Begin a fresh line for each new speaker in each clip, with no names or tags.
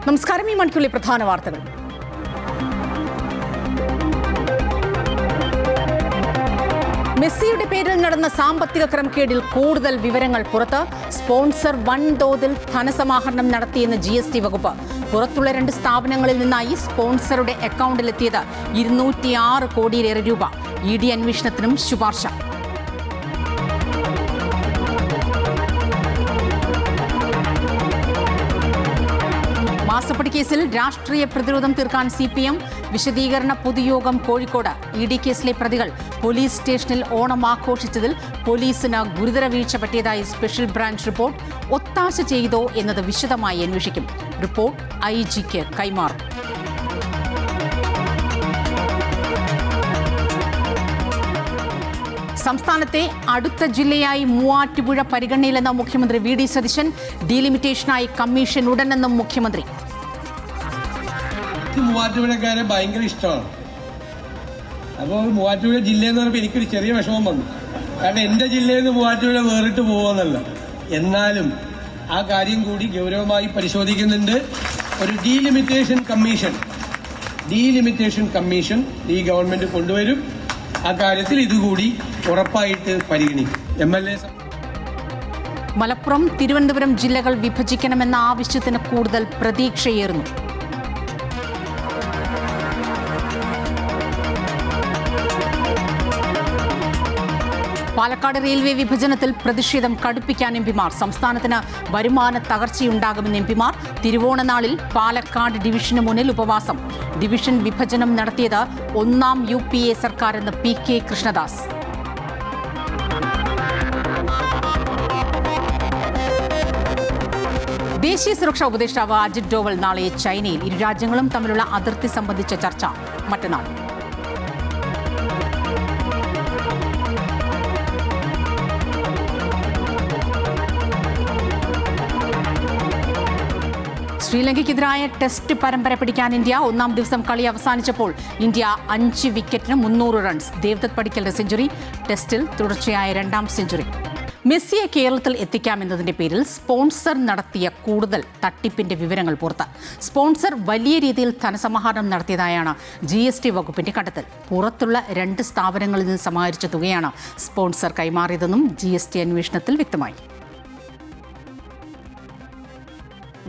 നമസ്കാരം. ഈ മണിക്കൂറിലെ പ്രധാന വാർത്തകൾ. മെസ്സിയുടെ പേരിൽ നടന്ന സാമ്പത്തിക ക്രമക്കേടിൽ കൂടുതൽ വിവരങ്ങൾ പുറത്ത്. സ്പോൺസർ വൻതോതിൽ ധനസമാഹരണം നടത്തിയെന്ന് GST വകുപ്പ്. പുറത്തുള്ള 2 സ്ഥാപനങ്ങളിൽ നിന്നായി സ്പോൺസറുടെ അക്കൗണ്ടിലെത്തിയത് 206 കോടിയിലേറെ രൂപ. ED അന്വേഷണത്തിനും ശുപാർശ. മാസപ്പടി കേസിൽ രാഷ്ട്രീയ പ്രതിരോധം തീർക്കാൻ CPM വിശദീകരണ പൊതുയോഗം കോഴിക്കോട്. ED കേസിലെ പ്രതികൾ പോലീസ് സ്റ്റേഷനിൽ ഓണം ആഘോഷിച്ചതിൽ പോലീസിന് ഗുരുതര വീഴ്ച പറ്റിയതായി സ്പെഷ്യൽ ബ്രാഞ്ച് റിപ്പോർട്ട്. ഒത്താശ ചെയ്തോ എന്നത് വിശദമായി അന്വേഷിക്കും. റിപ്പോർട്ട് IG-ക്ക് കൈമാറും. സംസ്ഥാനത്തെ അടുത്ത ജില്ലയായി മൂവാറ്റുപുഴ പരിഗണനയിലെന്ന മുഖ്യമന്ത്രി VD സതീശൻ. ഡീലിമിറ്റേഷനായി കമ്മീഷൻ ഉടനെന്നും മുഖ്യമന്ത്രി.
മൂവാറ്റുപുഴക്കാരെ ഭയങ്കര ഇഷ്ടമാണ്. അപ്പോൾ മൂവാറ്റുപുഴ ജില്ലയെന്ന് പറയുമ്പോൾ എനിക്കൊരു ചെറിയ വിഷമം വന്നു. കാരണം എൻ്റെ ജില്ലയിൽ നിന്ന് മൂവാറ്റുപുഴ വേറിട്ട് പോകുമെന്നല്ല. എന്നാലും ആ കാര്യം കൂടി ഗൗരവമായി പരിശോധിക്കുന്നുണ്ട്. ഒരു ഡീലിമിറ്റേഷൻ കമ്മീഷൻ ഈ ഗവൺമെന്റ് കൊണ്ടുവരും. ആ കാര്യത്തിൽ ഇതുകൂടി ഉറപ്പായിട്ട് പരിഗണിക്കും. MLA
മലപ്പുറം, തിരുവനന്തപുരം ജില്ലകൾ വിഭജിക്കണമെന്ന ആവശ്യത്തിന് കൂടുതൽ പ്രതീക്ഷയേറുന്നു. പാലക്കാട് റെയിൽവേ വിഭജനത്തിൽ പ്രതിഷേധം കടുപ്പിക്കാൻ MP-മാർ. സംസ്ഥാനത്തിന് വരുമാന തകർച്ചയുണ്ടാകുമെന്ന് MP-മാർ. തിരുവോണനാളിൽ പാലക്കാട് ഡിവിഷന് മുന്നിൽ ഉപവാസം. ഡിവിഷൻ വിഭജനം നടത്തിയത് 1ാം UPA സർക്കാരെന്ന് PK കൃഷ്ണദാസ്. ദേശീയ സുരക്ഷാ ഉപദേഷ്ടാവ് അജിത് ഡോവൽ നാളെ ചൈനയിൽ. ഇരു രാജ്യങ്ങളും തമ്മിലുള്ള അതിർത്തി സംബന്ധിച്ച ചർച്ച മറ്റന്നാൾ. ശ്രീലങ്കയ്ക്കെതിരായ ടെസ്റ്റ് പരമ്പര പിടിക്കാൻ ഇന്ത്യ. 1ാം ദിവസം കളി അവസാനിച്ചപ്പോൾ ഇന്ത്യ 5 വിക്കറ്റിന് 300 റൺസ്. ദേവ്ദത്ത് പടിക്കലിന്റെ സെഞ്ചുറി. ടെസ്റ്റിൽ തുടർച്ചയായ 2ാം സെഞ്ചുറി. മെസ്സിയെ കേരളത്തിൽ എത്തിക്കാമെന്നതിന്റെ പേരിൽ സ്പോൺസർ നടത്തിയ കൂടുതൽ തട്ടിപ്പിന്റെ വിവരങ്ങൾ പുറത്ത്. സ്പോൺസർ വലിയ രീതിയിൽ ധനസമാഹരണം നടത്തിയതായാണ് GST വകുപ്പിന്റെ കണ്ടെത്തൽ. പുറത്തുള്ള 2 സ്ഥാപനങ്ങളിൽ നിന്ന് സമാഹരിച്ച തുകയാണ് സ്പോൺസർ കൈമാറിയതെന്നും GST അന്വേഷണത്തിൽ വ്യക്തമായി.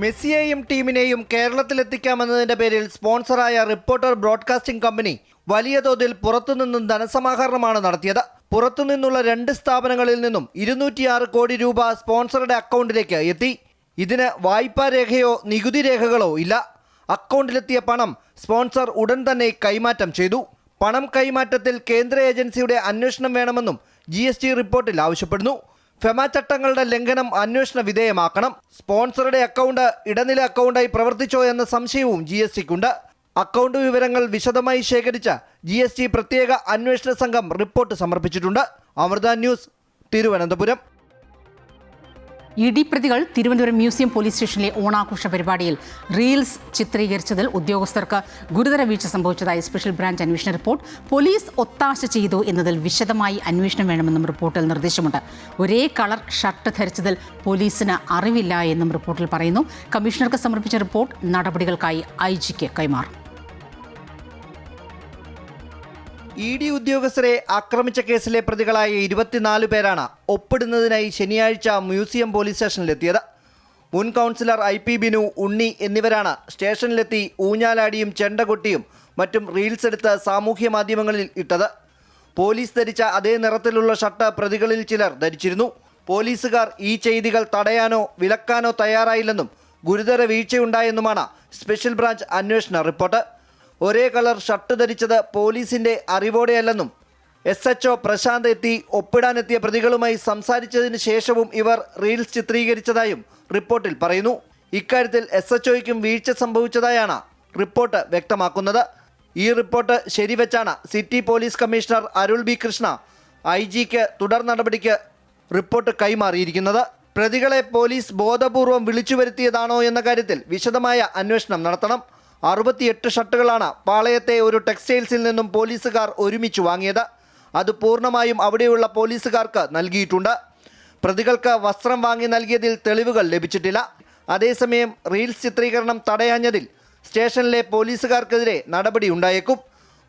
മെസ്സിയെയും ടീമിനെയും കേരളത്തിലെത്തിക്കാമെന്നതിന്റെ പേരിൽ സ്പോൺസറായ റിപ്പോർട്ടർ ബ്രോഡ്കാസ്റ്റിംഗ് കമ്പനി വലിയ തോതിൽ പുറത്തുനിന്നും ധനസമാഹരണമാണ് നടത്തിയത്. പുറത്തുനിന്നുള്ള 2 സ്ഥാപനങ്ങളിൽ നിന്നും 206 കോടി രൂപ സ്പോൺസറുടെ അക്കൗണ്ടിലേക്ക് എത്തി. ഇതിന് വായ്പാ രേഖയോ നികുതി രേഖകളോ ഇല്ല. അക്കൗണ്ടിലെത്തിയ പണം സ്പോൺസർ ഉടൻ തന്നെ കൈമാറ്റം ചെയ്തു. പണം കൈമാറ്റത്തിൽ കേന്ദ്ര ഏജൻസിയുടെ അന്വേഷണം വേണമെന്നും GST റിപ്പോർട്ടിൽ ആവശ്യപ്പെടുന്നു. ഫെമ ചട്ടങ്ങളുടെ ലംഘനം അന്വേഷണ വിധേയമാക്കണം. സ്പോൺസറുടെ അക്കൗണ്ട് ഇടനില അക്കൗണ്ടായി പ്രവർത്തിച്ചോ എന്ന സംശയവും GSTക്കുണ്ട്. അക്കൗണ്ട് വിവരങ്ങൾ വിശദമായി ശേഖരിച്ച GST പ്രത്യേക അന്വേഷണ സംഘം റിപ്പോർട്ട് സമർപ്പിച്ചിട്ടുണ്ട്. അമൃത ന്യൂസ്, തിരുവനന്തപുരം.
ED പ്രതികൾ തിരുവനന്തപുരം മ്യൂസിയം പോലീസ് സ്റ്റേഷനിലെ ഓണാഘോഷ പരിപാടിയിൽ റീൽസ് ചിത്രീകരിച്ചതിൽ ഉദ്യോഗസ്ഥർക്ക് ഗുരുതര വീഴ്ച സംഭവിച്ചതായി സ്പെഷ്യൽ ബ്രാഞ്ച് അന്വേഷണ റിപ്പോർട്ട്. പോലീസ് ഒത്താശ ചെയ്തു എന്നതിൽ വിശദമായി അന്വേഷണം വേണമെന്നും റിപ്പോർട്ടിൽ നിർദ്ദേശമുണ്ട്. ഒരേ കളർ ഷർട്ട് ധരിച്ചതിൽ പോലീസിന് അറിവില്ല എന്നും റിപ്പോർട്ടിൽ പറയുന്നു. കമ്മീഷണർക്ക് സമർപ്പിച്ച റിപ്പോർട്ട് നടപടികൾക്കായി IG-ക്ക് കൈമാറും.
ED ഉദ്യോഗസ്ഥരെ ആക്രമിച്ച കേസിലെ പ്രതികളായ 24 പേരാണ് ഒപ്പിടുന്നതിനായി ശനിയാഴ്ച മ്യൂസിയം പോലീസ് സ്റ്റേഷനിലെത്തിയത്. മുൻ കൗൺസിലർ IP ബിനു, ഉണ്ണി എന്നിവരാണ് സ്റ്റേഷനിലെത്തി ഊഞ്ഞാലാടിയും ചെണ്ടകൊട്ടിയും മറ്റും റീൽസ് എടുത്ത് സാമൂഹ്യ മാധ്യമങ്ങളിൽ ഇട്ടത്. പോലീസ് ധരിച്ച അതേ നിറത്തിലുള്ള ഷർട്ട് പ്രതികളിൽ ചിലർ ധരിച്ചിരുന്നു. പോലീസുകാർ ഈ ചെയ്തികൾ തടയാനോ വിലക്കാനോ തയ്യാറായില്ലെന്നും ഗുരുതര വീഴ്ചയുണ്ടായെന്നുമാണ് സ്പെഷ്യൽ ബ്രാഞ്ച് അന്വേഷണ റിപ്പോർട്ട്. ഒരേ കളർ ഷർട്ട് ധരിച്ചത് പോലീസിന്റെ അറിവോടെയല്ലെന്നും SHO പ്രശാന്ത് എത്തി ഒപ്പിടാനെത്തിയ പ്രതികളുമായി സംസാരിച്ചതിന് ശേഷവും ഇവർ റീൽസ് ചിത്രീകരിച്ചതായും റിപ്പോർട്ടിൽ പറയുന്നു. ഇക്കാര്യത്തിൽ SHOയ്ക്കും വീഴ്ച സംഭവിച്ചതായാണ് റിപ്പോർട്ട് വ്യക്തമാക്കുന്നത്. ഈ റിപ്പോർട്ട് ശരിവെച്ചാണ് സിറ്റി പോലീസ് കമ്മീഷണർ അരുൾ B കൃഷ്ണ IG-ക്ക് തുടർ നടപടിക്ക് റിപ്പോർട്ട് കൈമാറിയിരിക്കുന്നത്. പ്രതികളെ പോലീസ് ബോധപൂർവം വിളിച്ചു വരുത്തിയതാണോ എന്ന കാര്യത്തിൽ വിശദമായ അന്വേഷണം നടത്തണം. 68 ഷർട്ടുകളാണ് പാളയത്തെ ഒരു ടെക്സ്റ്റൈൽസിൽ നിന്നും പോലീസുകാർ ഒരുമിച്ച് വാങ്ങിയത്. അത് പൂർണ്ണമായും അവിടെയുള്ള പോലീസുകാർക്ക് നൽകിയിട്ടുണ്ട്. പ്രതികൾക്ക് വസ്ത്രം വാങ്ങി നൽകിയതിൽ തെളിവുകൾ ലഭിച്ചിട്ടില്ല. അതേസമയം റീൽസ് ചിത്രീകരണം തടയാഞ്ഞതിൽ സ്റ്റേഷനിലെ പോലീസുകാർക്കെതിരെ നടപടിയുണ്ടായേക്കും.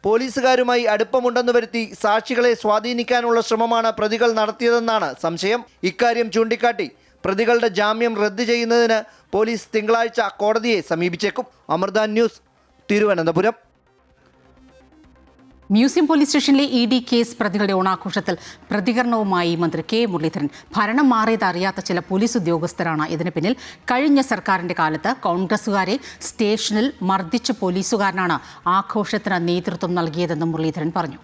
പോലീസുകാരുമായി അടുപ്പമുണ്ടെന്ന് വരുത്തി സാക്ഷികളെ സ്വാധീനിക്കാനുള്ള ശ്രമമാണ് പ്രതികൾ നടത്തിയതെന്നാണ് സംശയം. ഇക്കാര്യം ചൂണ്ടിക്കാട്ടി പ്രതികളുടെ ജാമ്യം റദ്ദ് ചെയ്യുന്നതിന് പോലീസ് തിങ്കളാഴ്ച കോടതിയെ സമീപിച്ചേക്കും. Amrita news, Thiruvananthapuram.
Museum police സ്റ്റേഷനിലെ ED കേസ് പ്രതികളുടെ ഓണാഘോഷത്തിൽ പ്രതികരണവുമായി മന്ത്രി K മുരളീധരൻ. ഭരണം മാറിയത് അറിയാത്ത ചില പോലീസ് ഉദ്യോഗസ്ഥരാണ് ഇതിന് പിന്നിൽ. കഴിഞ്ഞ സർക്കാരിന്റെ കാലത്ത് കോൺഗ്രസുകാരെ സ്റ്റേഷനിൽ മർദ്ദിച്ച പോലീസുകാരനാണ് ആഘോഷത്തിന് നേതൃത്വം നൽകിയതെന്ന് മുരളീധരൻ പറഞ്ഞു.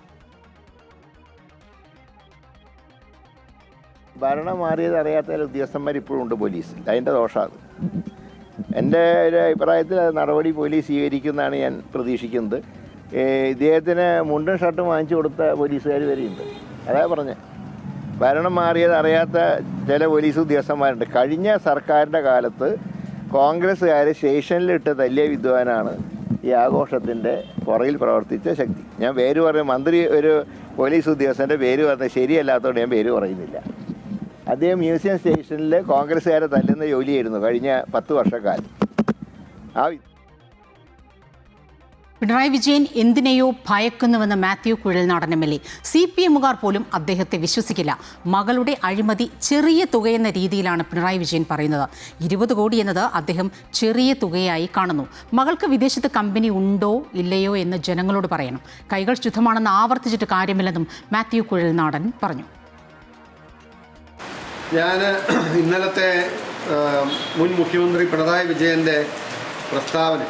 ഭരണം മാറിയത് അറിയാത്ത ഉദ്യോഗസ്ഥന്മാർ ഇപ്പോഴും ഉണ്ട് പോലീസിൽ. അതിൻ്റെ ദോഷമാണ്. എൻ്റെ ഒരു അഭിപ്രായത്തിൽ അത് നടപടി പോലീസ് സ്വീകരിക്കുമെന്നാണ് ഞാൻ പ്രതീക്ഷിക്കുന്നത്. ഇദ്ദേഹത്തിന് മുണ്ടും ഷർട്ടും വാങ്ങിച്ചു കൊടുത്ത പോലീസുകാർ വരെയുണ്ട്. അതാ പറഞ്ഞത്, ഭരണം മാറിയത് അറിയാത്ത ചില പോലീസ് ഉദ്യോഗസ്ഥന്മാരുണ്ട്. കഴിഞ്ഞ സർക്കാരിൻ്റെ കാലത്ത് കോൺഗ്രസ്സുകാർ സ്റ്റേഷനിലിട്ട് തല്ലിയ വിദ്വാനാണ് ഈ ആഘോഷത്തിൻ്റെ പുറകിൽ പ്രവർത്തിച്ച ശക്തി. ഞാൻ പേര് പറയും, മന്ത്രി ഒരു പോലീസ് ഉദ്യോഗസ്ഥൻ്റെ പേര് പറഞ്ഞത് ശരിയല്ലാത്തതുകൊണ്ട് ഞാൻ പേര് പറയുന്നില്ല. അദ്ദേഹം മ്യൂസിയം സ്റ്റേഷനിൽ കോൺഗ്രസ്സുകാരെ തല്ലുന്ന ജോലിയായിരുന്നു കഴിഞ്ഞ 10 വർഷക്കാലം.
പിണറായി വിജയൻ എന്തിനെയോ ഭയക്കുന്നുവെന്ന് മാത്യു കുഴൽനാടൻ MLA. CPMകാർ പോലും അദ്ദേഹത്തെ വിശ്വസിക്കില്ല. മകളുടെ അഴിമതി ചെറിയ തുകയെന്ന രീതിയിലാണ് പിണറായി വിജയൻ പറയുന്നത്. 20 കോടി എന്നത് അദ്ദേഹം ചെറിയ തുകയായി കാണുന്നു. മകൾക്ക് വിദേശത്ത് കമ്പനി ഉണ്ടോ ഇല്ലയോ എന്ന് ജനങ്ങളോട് പറയണം. കൈകൾ ശുദ്ധമാണെന്ന് ആവർത്തിച്ചിട്ട് കാര്യമില്ലെന്നും മാത്യു കുഴൽനാടൻ പറഞ്ഞു.
ഞാൻ ഇന്നലത്തെ മുൻ മുഖ്യമന്ത്രി പിണറായി വിജയൻ്റെ പ്രസ്താവന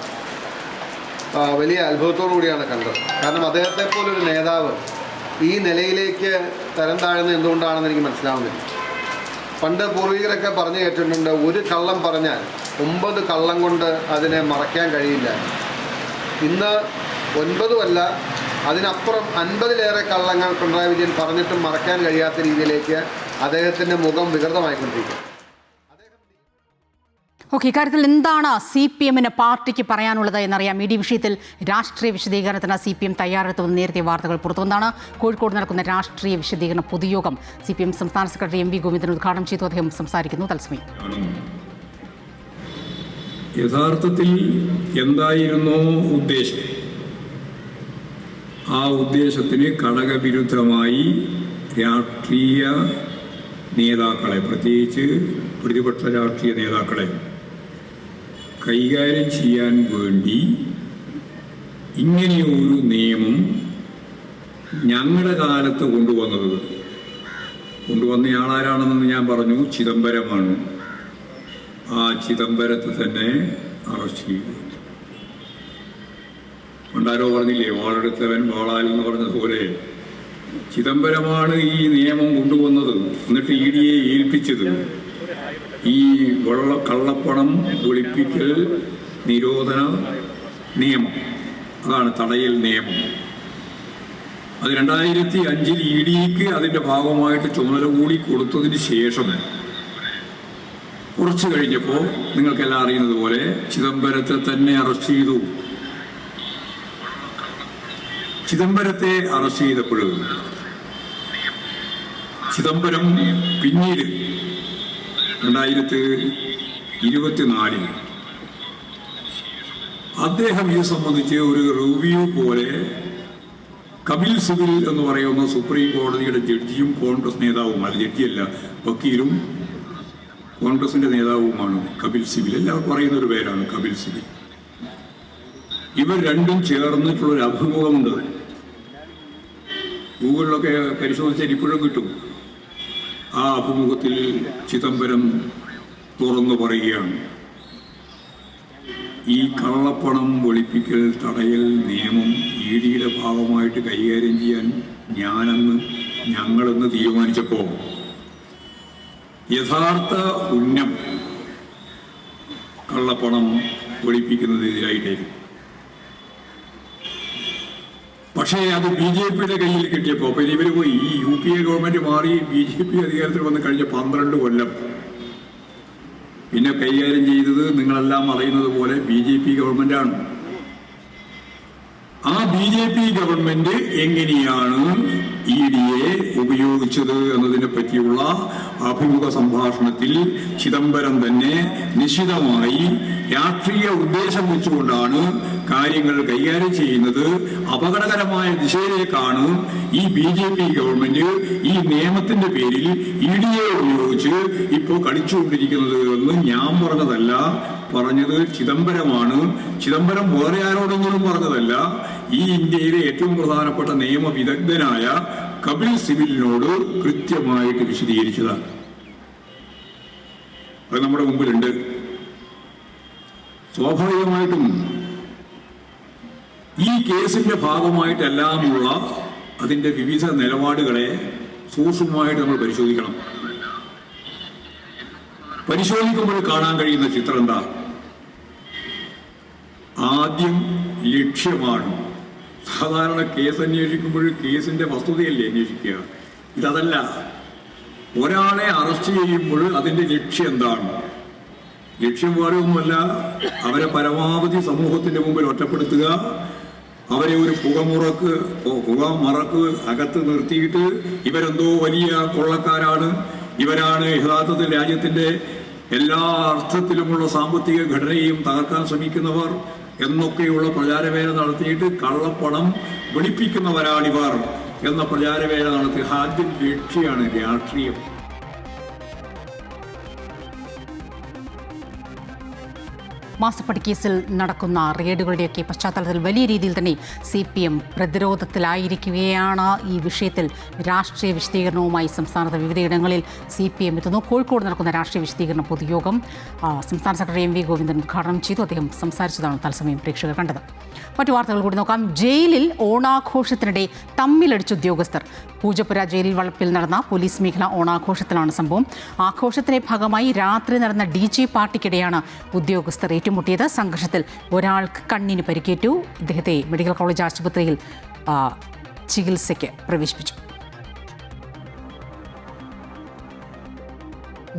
വലിയ അത്ഭുതത്തോടു കൂടിയാണ് കണ്ടത്. കാരണം അദ്ദേഹത്തെ പോലൊരു നേതാവ് ഈ നിലയിലേക്ക് തരം താഴ്ന്നത് എന്തുകൊണ്ടാണെന്ന് എനിക്ക് മനസ്സിലാവുന്നില്ല. പണ്ട് പൂർവികരൊക്കെ പറഞ്ഞു കേട്ടിട്ടുണ്ട്, ഒരു കള്ളം പറഞ്ഞാൽ 9 കള്ളം കൊണ്ട് അതിനെ മറയ്ക്കാൻ കഴിയില്ല. ഇന്ന് 9 അല്ല, അതിനപ്പുറം 50-ലേറെ കള്ളങ്ങൾ പിണറായി വിജയൻ പറഞ്ഞിട്ടും മറയ്ക്കാൻ കഴിയാത്ത രീതിയിലേക്ക് അദ്ദേഹത്തിൻ്റെ മുഖം വികൃതമായിക്കൊണ്ടിരിക്കും.
ഓക്കെ, ഇക്കാര്യത്തിൽ എന്താണ് CPMന് പാർട്ടിക്ക് പറയാനുള്ളത് എന്നറിയാം. ഈ വിഷയത്തിൽ രാഷ്ട്രീയ വിശദീകരണത്തിന് CPM തയ്യാറെടുത്തുവെന്ന് നേരത്തെ വാർത്തകൾ പുറത്തുവന്നാണ്. കോഴിക്കോട് നടക്കുന്ന രാഷ്ട്രീയ വിശദീകരണ പൊതുയോഗം CPM സംസ്ഥാന സെക്രട്ടറി MV ഗോവിന്ദൻ ഉദ്ഘാടനം ചെയ്തു. അദ്ദേഹം സംസാരിക്കുന്നു. തത്സമയം.
യഥാർത്ഥത്തിൽ എന്തായിരുന്നു ഉദ്ദേശം? ആ ഉദ്ദേശത്തിന് ഘടകവിരുദ്ധമായി രാഷ്ട്രീയ നേതാക്കളെ, പ്രത്യേകിച്ച് പ്രതിപക്ഷ രാഷ്ട്രീയ നേതാക്കളെ കൈകാര്യം ചെയ്യാൻ വേണ്ടി ഇങ്ങനെയൊരു നിയമം ഞങ്ങളുടെ കാലത്ത് കൊണ്ടുവന്നയാളാരാണെന്ന് ഞാൻ പറഞ്ഞു. ചിദംബരമാണ്. ആ ചിദംബരത്തെ തന്നെ അറസ്റ്റ് ചെയ്തു. പണ്ടാരോ പറഞ്ഞില്ലേ, വാളെടുത്തവൻ വാളാൽ എന്ന് പറഞ്ഞതുപോലെ ചിദംബരമാണ് ഈ നിയമം കൊണ്ടുവന്നത്. എന്നിട്ട് EDയെ ഏൽപ്പിച്ചത് ഈ കള്ളപ്പണം വെളുപ്പിക്കൽ നിരോധന നിയമം, അതാണ് തടയൽ നിയമം. അത് 2005 EDക്ക് അതിൻ്റെ ഭാഗമായിട്ട് ചുമതല കൂടി കൊടുത്തതിന് ശേഷം കുറച്ച് കഴിഞ്ഞപ്പോൾ നിങ്ങൾക്കെല്ലാം അറിയുന്നത് പോലെ ചിദംബരത്തെ തന്നെ അറസ്റ്റ് ചെയ്തു. ചിദംബരത്തെ അറസ്റ്റ് ചെയ്തപ്പോൾ ചിദംബരം പിന്നീട് 2024 അദ്ദേഹം ഇത് സംബന്ധിച്ച് ഒരു റിവ്യൂ പോലെ കപിൽ സിബിൽ എന്ന് പറയുന്ന സുപ്രീം കോടതിയുടെ ജഡ്ജിയും കോൺഗ്രസ് നേതാവുമാണ്. ജഡ്ജിയല്ല, വക്കീലും കോൺഗ്രസിന്റെ നേതാവുമാണ് കപിൽ സിബിൽ. എല്ലാവർക്കും പറയുന്ന ഒരു പേരാണ് കപിൽ സിബിൽ. ഇവർ രണ്ടും ചേർന്നിട്ടുള്ളൊരു അഭിമുഖമുണ്ട്. ഗൂഗിളിലൊക്കെ പരിശോധിച്ചാൽ ഇപ്പോഴും കിട്ടും. ആ അഭിമുഖത്തിൽ ചിദംബരം തുറന്നു പറയുകയാണ്, ഈ കള്ളപ്പണം വെളുപ്പിക്കൽ തടയൽ നിയമം EDയുടെ ഭാഗമായിട്ട് കൈകാര്യം ചെയ്യാൻ ഞങ്ങളെന്ന് തീരുമാനിച്ചപ്പോൾ യഥാർത്ഥ ഉന്നം കള്ളപ്പണം വെളുപ്പിക്കുന്നതിനെതിരായിട്ടായിരുന്നു. പക്ഷേ അത് BJPയുടെ കയ്യിൽ കിട്ടിയപ്പോൾ പിന്നെ ഇവർ പോയി. ഈ UPA ഗവൺമെന്റ് മാറി BJP അധികാരത്തിൽ വന്ന് കഴിഞ്ഞ 12 കൊല്ലം പിന്നെ കൈകാര്യം ചെയ്തത് നിങ്ങളെല്ലാം അറിയുന്നത് പോലെ BJP ഗവൺമെന്റാണ്. ആ BJP ഗവൺമെന്റ് എങ്ങനെയാണ് ED ഉപയോഗിച്ചത് എന്നതിനെ പറ്റിയുള്ള അഭിമുഖ സംഭാഷണത്തിൽ ചിദംബരം തന്നെ നിശിതമായി രാഷ്ട്രീയ ഉദ്ദേശം വെച്ചുകൊണ്ടാണ് കാര്യങ്ങൾ കൈകാര്യം ചെയ്യുന്നത്. അപകടകരമായ ദിശയിലേക്കാണ് ഈ BJP ഗവൺമെന്റ് ഈ നിയമത്തിന്റെ പേരിൽ ED ഉപയോഗിച്ച് ഇപ്പോൾ കളിച്ചുകൊണ്ടിരിക്കുന്നത് എന്ന് ഞാൻ പറഞ്ഞതല്ല, പറഞ്ഞത് ചിദംബരമാണ്. ചിദംബരം വേറെ ആരോടെങ്കിലും പറഞ്ഞതല്ല, ഈ ഇന്ത്യയിലെ ഏറ്റവും പ്രധാനപ്പെട്ട നിയമവിദഗ്ധനായ കപിൽ സിബലിനോട് കൃത്യമായിട്ട് വിശദീകരിച്ചതാണ്. അത് നമ്മുടെ മുമ്പിലുണ്ട്. സ്വാഭാവികമായിട്ടും ഈ കേസിന്റെ ഭാഗമായിട്ടെല്ലാമുള്ള അതിന്റെ വിവിധ നിലപാടുകളെ സൂക്ഷ്മമായിട്ട് നമ്മൾ പരിശോധിക്കണം. പരിശോധിക്കുമ്പോൾ കാണാൻ കഴിയുന്ന ചിത്രം എന്താ? ആദ്യം ലക്ഷ്യമാണ്. സാധാരണ കേസ് അന്വേഷിക്കുമ്പോൾ കേസിന്റെ വസ്തുതയല്ലേ അന്വേഷിക്കുക. ഇതല്ല. ഒരാളെ അറസ്റ്റ് ചെയ്യുമ്പോൾ അതിന്റെ ലക്ഷ്യം എന്താണ്? ലക്ഷ്യം വേറെ ഒന്നുമല്ല, അവരെ പരമാവധി സമൂഹത്തിന്റെ മുമ്പിൽ ഒറ്റപ്പെടുത്തുക, അവരെ ഒരു പുകമറക്ക് അകത്ത് നിർത്തിയിട്ട് ഇവരെന്തോ വലിയ കൊള്ളക്കാരാണ്, ഇവരാണ് യഥാർത്ഥത്തിൽ രാജ്യത്തിന്റെ എല്ലാ അർത്ഥത്തിലുമുള്ള സാമ്പത്തിക ഘടനയും തകർക്കാൻ ശ്രമിക്കുന്നവർ എന്നൊക്കെയുള്ള പ്രചാരവേല നടത്തിയിട്ട് കള്ളപ്പണം വെളുപ്പിക്കുന്നവരാണിവർ എന്ന പ്രചാരവേല നടത്തി ആദ്യം ലക്ഷ്യമാണ് രാഷ്ട്രീയം.
മാസപ്പടി കേസിൽ നടക്കുന്ന റെയ്ഡുകളുടെയൊക്കെ പശ്ചാത്തലത്തിൽ വലിയ രീതിയിൽ തന്നെ CPM പ്രതിരോധത്തിലായിരിക്കുകയാണ്. ഈ വിഷയത്തിൽ രാഷ്ട്രീയ വിശദീകരണവുമായി സംസ്ഥാനത്ത് വിവിധയിടങ്ങളിൽ CPM എത്തുന്നു. കോഴിക്കോട് നടക്കുന്ന രാഷ്ട്രീയ വിശദീകരണ പൊതുയോഗം സംസ്ഥാന സെക്രട്ടറി MV ഗോവിന്ദൻ ഉദ്ഘാടനം ചെയ്തു. അദ്ദേഹം സംസാരിച്ചതാണ് തത്സമയം പ്രേക്ഷകർ കണ്ടത്. മറ്റു വാർത്തകൾ കൂടി നോക്കാം. ജയിലിൽ ഓണാഘോഷത്തിനിടെ തമ്മിലടിച്ച ഉദ്യോഗസ്ഥർ. പൂജപ്പുര ജയിൽ വളപ്പിൽ നടന്ന പോലീസ് മേഖല ഓണാഘോഷത്തിലാണ് സംഭവം. ആഘോഷത്തിന്റെ ഭാഗമായി രാത്രി നടന്ന DJ പാർട്ടിക്കിടെയാണ് ഉദ്യോഗസ്ഥർ ഏറ്റുമുട്ടിയത്. സംഘർഷത്തിൽ ഒരാൾക്ക് കണ്ണിന് പരിക്കേറ്റു. ഇദ്ദേഹത്തെ മെഡിക്കൽ കോളേജ് ആശുപത്രിയിൽ ചികിത്സയ്ക്ക് പ്രവേശിപ്പിച്ചു.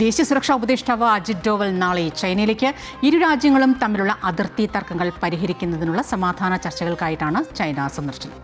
ദേശീയ സുരക്ഷാ ഉപദേഷ്ടാവ് അജിത് ഡോവൽ നാളെ ചൈനയിലേക്ക്. ഇരു രാജ്യങ്ങളും തമ്മിലുള്ള അതിർത്തി തർക്കങ്ങൾ പരിഹരിക്കുന്നതിനുള്ള സമാധാന ചർച്ചകൾക്കായിട്ടാണ് ചൈന സന്ദർശനം.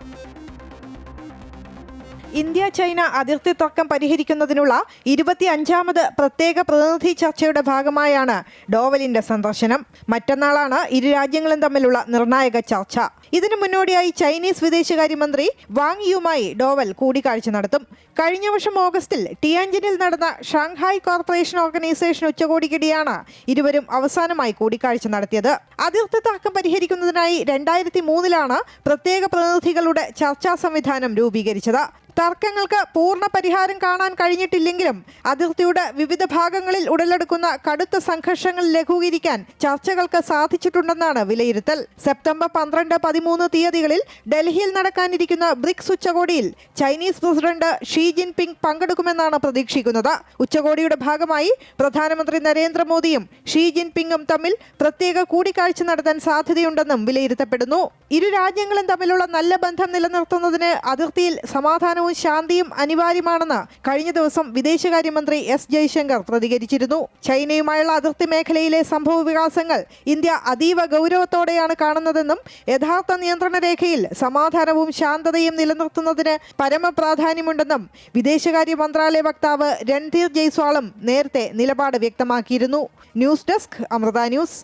ഇന്ത്യ ചൈന അതിർത്തി തർക്കം പരിഹരിക്കുന്നതിനുള്ള 25ാമത് പ്രത്യേക പ്രതിനിധി ചർച്ചയുടെ ഭാഗമായാണ് ഡോവലിന്റെ സന്ദർശനം. മറ്റന്നാളാണ് ഇരു രാജ്യങ്ങളും തമ്മിലുള്ള നിർണായക ചർച്ച. ഇതിനു മുന്നോടിയായി ചൈനീസ് വിദേശകാര്യമന്ത്രി വാങ് യുമായി ഡോവൽ കൂടിക്കാഴ്ച നടത്തും. കഴിഞ്ഞ വർഷം ഓഗസ്റ്റിൽ ടിയാൻജിനിൽ നടന്ന ഷാങ്ഹായ് കോർപ്പറേഷൻ ഓർഗനൈസേഷൻ ഉച്ചകോടിക്കിടെയാണ് ഇരുവരും അവസാനമായി കൂടിക്കാഴ്ച നടത്തിയത്. അതിർത്തി തർക്കം പരിഹരിക്കുന്നതിനായി 2003 പ്രത്യേക പ്രതിനിധികളുടെ ചർച്ചാ സംവിധാനം രൂപീകരിച്ചത്. തർക്കങ്ങൾക്ക് പൂർണ്ണ പരിഹാരം കാണാൻ കഴിഞ്ഞിട്ടില്ലെങ്കിലും അതിർത്തിയുടെ വിവിധ ഭാഗങ്ങളിൽ ഉടലെടുക്കുന്ന കടുത്ത സംഘർഷങ്ങൾ ലഘൂകരിക്കാൻ ചർച്ചകൾക്ക് സാധിച്ചിട്ടുണ്ടെന്നാണ് വിലയിരുത്തൽ. സെപ്റ്റംബർ 12, 13 തീയതികളിൽ ഡൽഹിയിൽ നടക്കാനിരിക്കുന്ന ബ്രിക്സ് ഉച്ചകോടിയിൽ ചൈനീസ് പ്രസിഡന്റ് ഷീ ജിൻപിങ് പങ്കെടുക്കുമെന്നാണ് പ്രതീക്ഷിക്കുന്നത്. ഉച്ചകോടിയുടെ ഭാഗമായി പ്രധാനമന്ത്രി നരേന്ദ്രമോദിയും ഷീ ജിൻപിങ്ങും തമ്മിൽ പ്രത്യേക കൂടിക്കാഴ്ച നടത്താൻ സാധ്യതയുണ്ടെന്നും വിലയിരുത്തപ്പെടുന്നു. ഇരു രാജ്യങ്ങളും തമ്മിലുള്ള നല്ല ബന്ധം നിലനിർത്തുന്നതിന് അതിർത്തിയിൽ സമാധാനവും ശാന്തിയും അനിവാര്യമാണെന്ന് കഴിഞ്ഞ ദിവസം വിദേശകാര്യമന്ത്രി S. ജയശങ്കർ പ്രതികരിച്ചിരുന്നു. ചൈനയുമായുള്ള അതിർത്തി മേഖലയിലെ സംഭവ വികാസങ്ങൾ ഇന്ത്യ അതീവ ഗൗരവത്തോടെയാണ് കാണുന്നതെന്നും യഥാർത്ഥ നിയന്ത്രണ രേഖയിൽ സമാധാനവും ശാന്തതയും നിലനിർത്തുന്നതിന് പരമപ്രാധാന്യമുണ്ടെന്നും വിദേശകാര്യ മന്ത്രാലയ വക്താവ് രൺധീർ ജയ്സ്വാളും നേരത്തെ നിലപാട് വ്യക്തമാക്കിയിരുന്നു. News desk Amrita News.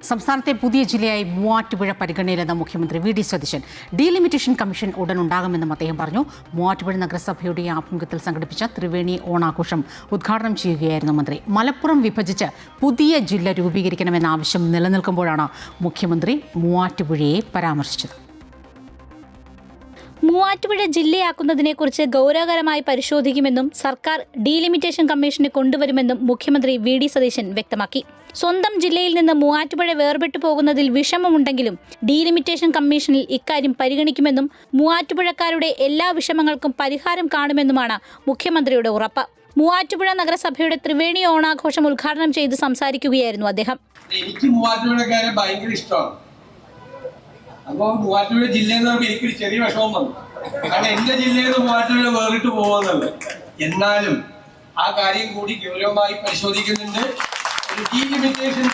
സംസ്ഥാനത്തെ പുതിയ ജില്ലയായി മൂവാറ്റുപുഴ പരിഗണനയിലെന്ന മുഖ്യമന്ത്രി VD സതീശൻ. ഡീലിമിറ്റേഷൻ കമ്മീഷൻ ഉടൻ ഉണ്ടാകുമെന്നും അദ്ദേഹം പറഞ്ഞു. മൂവാറ്റുപുഴ നഗരസഭയുടെ ആഭിമുഖ്യത്തിൽ സംഘടിപ്പിച്ച ത്രിവേണി ഓണാഘോഷം ഉദ്ഘാടനം ചെയ്യുകയായിരുന്നു മന്ത്രി. മലപ്പുറം വിഭജിച്ച് പുതിയ ജില്ല രൂപീകരിക്കണമെന്ന ആവശ്യം നിലനിൽക്കുമ്പോഴാണ് മുഖ്യമന്ത്രി മൂവാറ്റുപുഴയെ പരാമർശിച്ചത്.
മൂവാറ്റുപുഴ ജില്ലയാക്കുന്നതിനെക്കുറിച്ച് ഗൗരവകരമായി പരിശോധിക്കുമെന്നും സർക്കാർ ഡീലിമിറ്റേഷൻ കമ്മീഷനെ കൊണ്ടുവരുമെന്നും മുഖ്യമന്ത്രി VD സതീശൻ വ്യക്തമാക്കി. സ്വന്തം ജില്ലയിൽ നിന്ന് മൂവാറ്റുപുഴ വേർപെട്ടു പോകുന്നതിൽ വിഷമമുണ്ടെങ്കിലും ഡീലിമിറ്റേഷൻ കമ്മീഷനിൽ ഇക്കാര്യം പരിഗണിക്കുമെന്നും മൂവാറ്റുപുഴക്കാരുടെ എല്ലാ വിഷമങ്ങൾക്കും പരിഹാരം കാണുമെന്നുമാണ് മുഖ്യമന്ത്രിയുടെ ഉറപ്പ്. മൂവാറ്റുപുഴ നഗരസഭയുടെ ത്രിവേണി ഓണാഘോഷം ഉദ്ഘാടനം ചെയ്ത് സംസാരിക്കുകയായിരുന്നു അദ്ദേഹം.
എനിക്ക് മൂവാറ്റുപുഴക്കാരെ ഭയങ്കര ഇഷ്ടമാണ്. അപ്പോൾ മൂവാറ്റുപുഴ ജില്ലയിൽ നിന്ന് എനിക്കൊരു ചെറിയ വിഷമം വന്നു. കാരണം എന്റെ ജില്ലയിൽ നിന്ന് മൂവാറ്റുപുഴ വേറിട്ട് പോകുന്നുണ്ട്. എന്നാലും ആ കാര്യം കൂടി ഗൗരവമായി പരിശോധിക്കുന്നുണ്ട്. ഒരു ഡീലിമിറ്റേഷൻ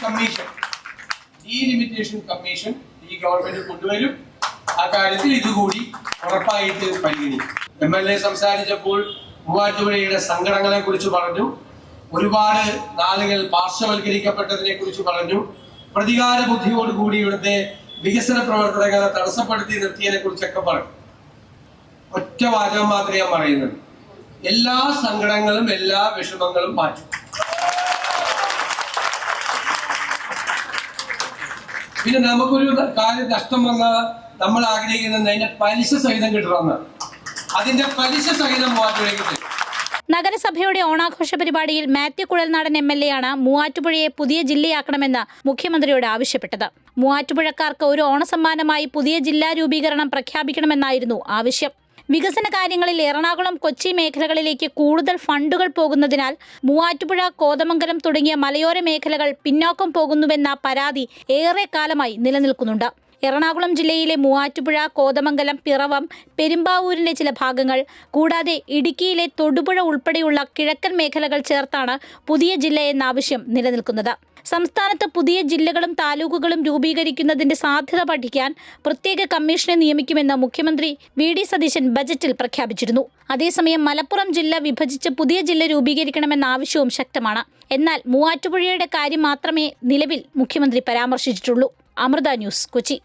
കമ്മീഷൻ ഈ ഗവൺമെന്റ് കൊണ്ടുവരും. ആ കാര്യത്തിൽ ഇതുകൂടി ഉറപ്പായിട്ട് പരിഗണിക്കും. MLA സംസാരിച്ചപ്പോൾ മൂവാറ്റുപുഴയുടെ സങ്കടങ്ങളെ കുറിച്ച് പറഞ്ഞു, ഒരുപാട് നാളുകൾ പാർശ്വവൽക്കരിക്കപ്പെട്ടതിനെ കുറിച്ച് പറഞ്ഞു, പ്രതികാര ബുദ്ധിയോടുകൂടി ഇവിടുത്തെ വികസന പ്രവർത്തനങ്ങളെ തടസ്സപ്പെടുത്തി നിർത്തിയതിനെ കുറിച്ചൊക്കെ പറഞ്ഞു. ഒറ്റ വാചകം മാത്രമേ ഞാൻ പറയുന്നത്, എല്ലാ സങ്കടങ്ങളും എല്ലാ വിഷമങ്ങളും മാറ്റും. പിന്നെ നമുക്കൊരു കാര്യം നഷ്ടം വന്നാൽ നമ്മൾ ആഗ്രഹിക്കുന്നത് അതിന്റെ പലിശ സഹിതം കിട്ടണമെന്നാണ്. അതിന്റെ പലിശ സഹിതം മൂവാറ്റുപുഴയ്ക്ക് തരും.
നഗരസഭയുടെ ഓണാഘോഷ പരിപാടിയിൽ മാത്യു കുഴൽനാടൻ MLA ആണ് മൂവാറ്റുപുഴയെ പുതിയ ജില്ലയാക്കണമെന്ന് മുഖ്യമന്ത്രിയോട് ആവശ്യപ്പെട്ടത്. മൂവാറ്റുപുഴക്കാർക്ക് ഒരു ഓണസമ്മാനമായി പുതിയ ജില്ലാ രൂപീകരണം പ്രഖ്യാപിക്കണമെന്നായിരുന്നു ആവശ്യം. വികസന കാര്യങ്ങളിൽ എറണാകുളം, കൊച്ചി മേഖലകളിലേക്ക് കൂടുതൽ ഫണ്ടുകൾ പോകുന്നതിനാൽ മൂവാറ്റുപുഴ, കോതമംഗലം തുടങ്ങിയ മലയോര മേഖലകൾ പിന്നോക്കം പോകുന്നുവെന്ന പരാതി ഏറെ കാലമായി നിലനിൽക്കുന്നുണ്ട്. എറണാകുളം ജില്ലയിലെ മൂവാറ്റുപുഴ, കോതമംഗലം, പിറവം, പെരുമ്പാവൂരിന്റെ ചില ഭാഗങ്ങൾ കൂടാതെ ഇടുക്കിയിലെ തൊടുപുഴ ഉൾപ്പെടെയുള്ള കിഴക്കൻ മേഖലകൾ ചേർത്താണ് പുതിയ ജില്ല എന്ന ആവശ്യം നിലനിൽക്കുന്നത്. സംസ്ഥാനത്ത് പുതിയ ജില്ലകളും താലൂക്കുകളും രൂപീകരിക്കുന്നതിന്റെ സാധ്യത പഠിക്കാൻ പ്രത്യേക കമ്മീഷനെ നിയമിക്കുമെന്ന് മുഖ്യമന്ത്രി VD സതീശൻ ബജറ്റിൽ പ്രഖ്യാപിച്ചിരുന്നു. അതേസമയം മലപ്പുറം ജില്ല വിഭജിച്ച് പുതിയ ജില്ല രൂപീകരിക്കണമെന്ന ആവശ്യവും ശക്തമാണ്. എന്നാൽ മൂവാറ്റുപുഴയുടെ കാര്യം മാത്രമേ നിലവിൽ മുഖ്യമന്ത്രി പരാമർശിച്ചിട്ടുള്ളൂ. അമൃത ന്യൂസ്, കൊച്ചി.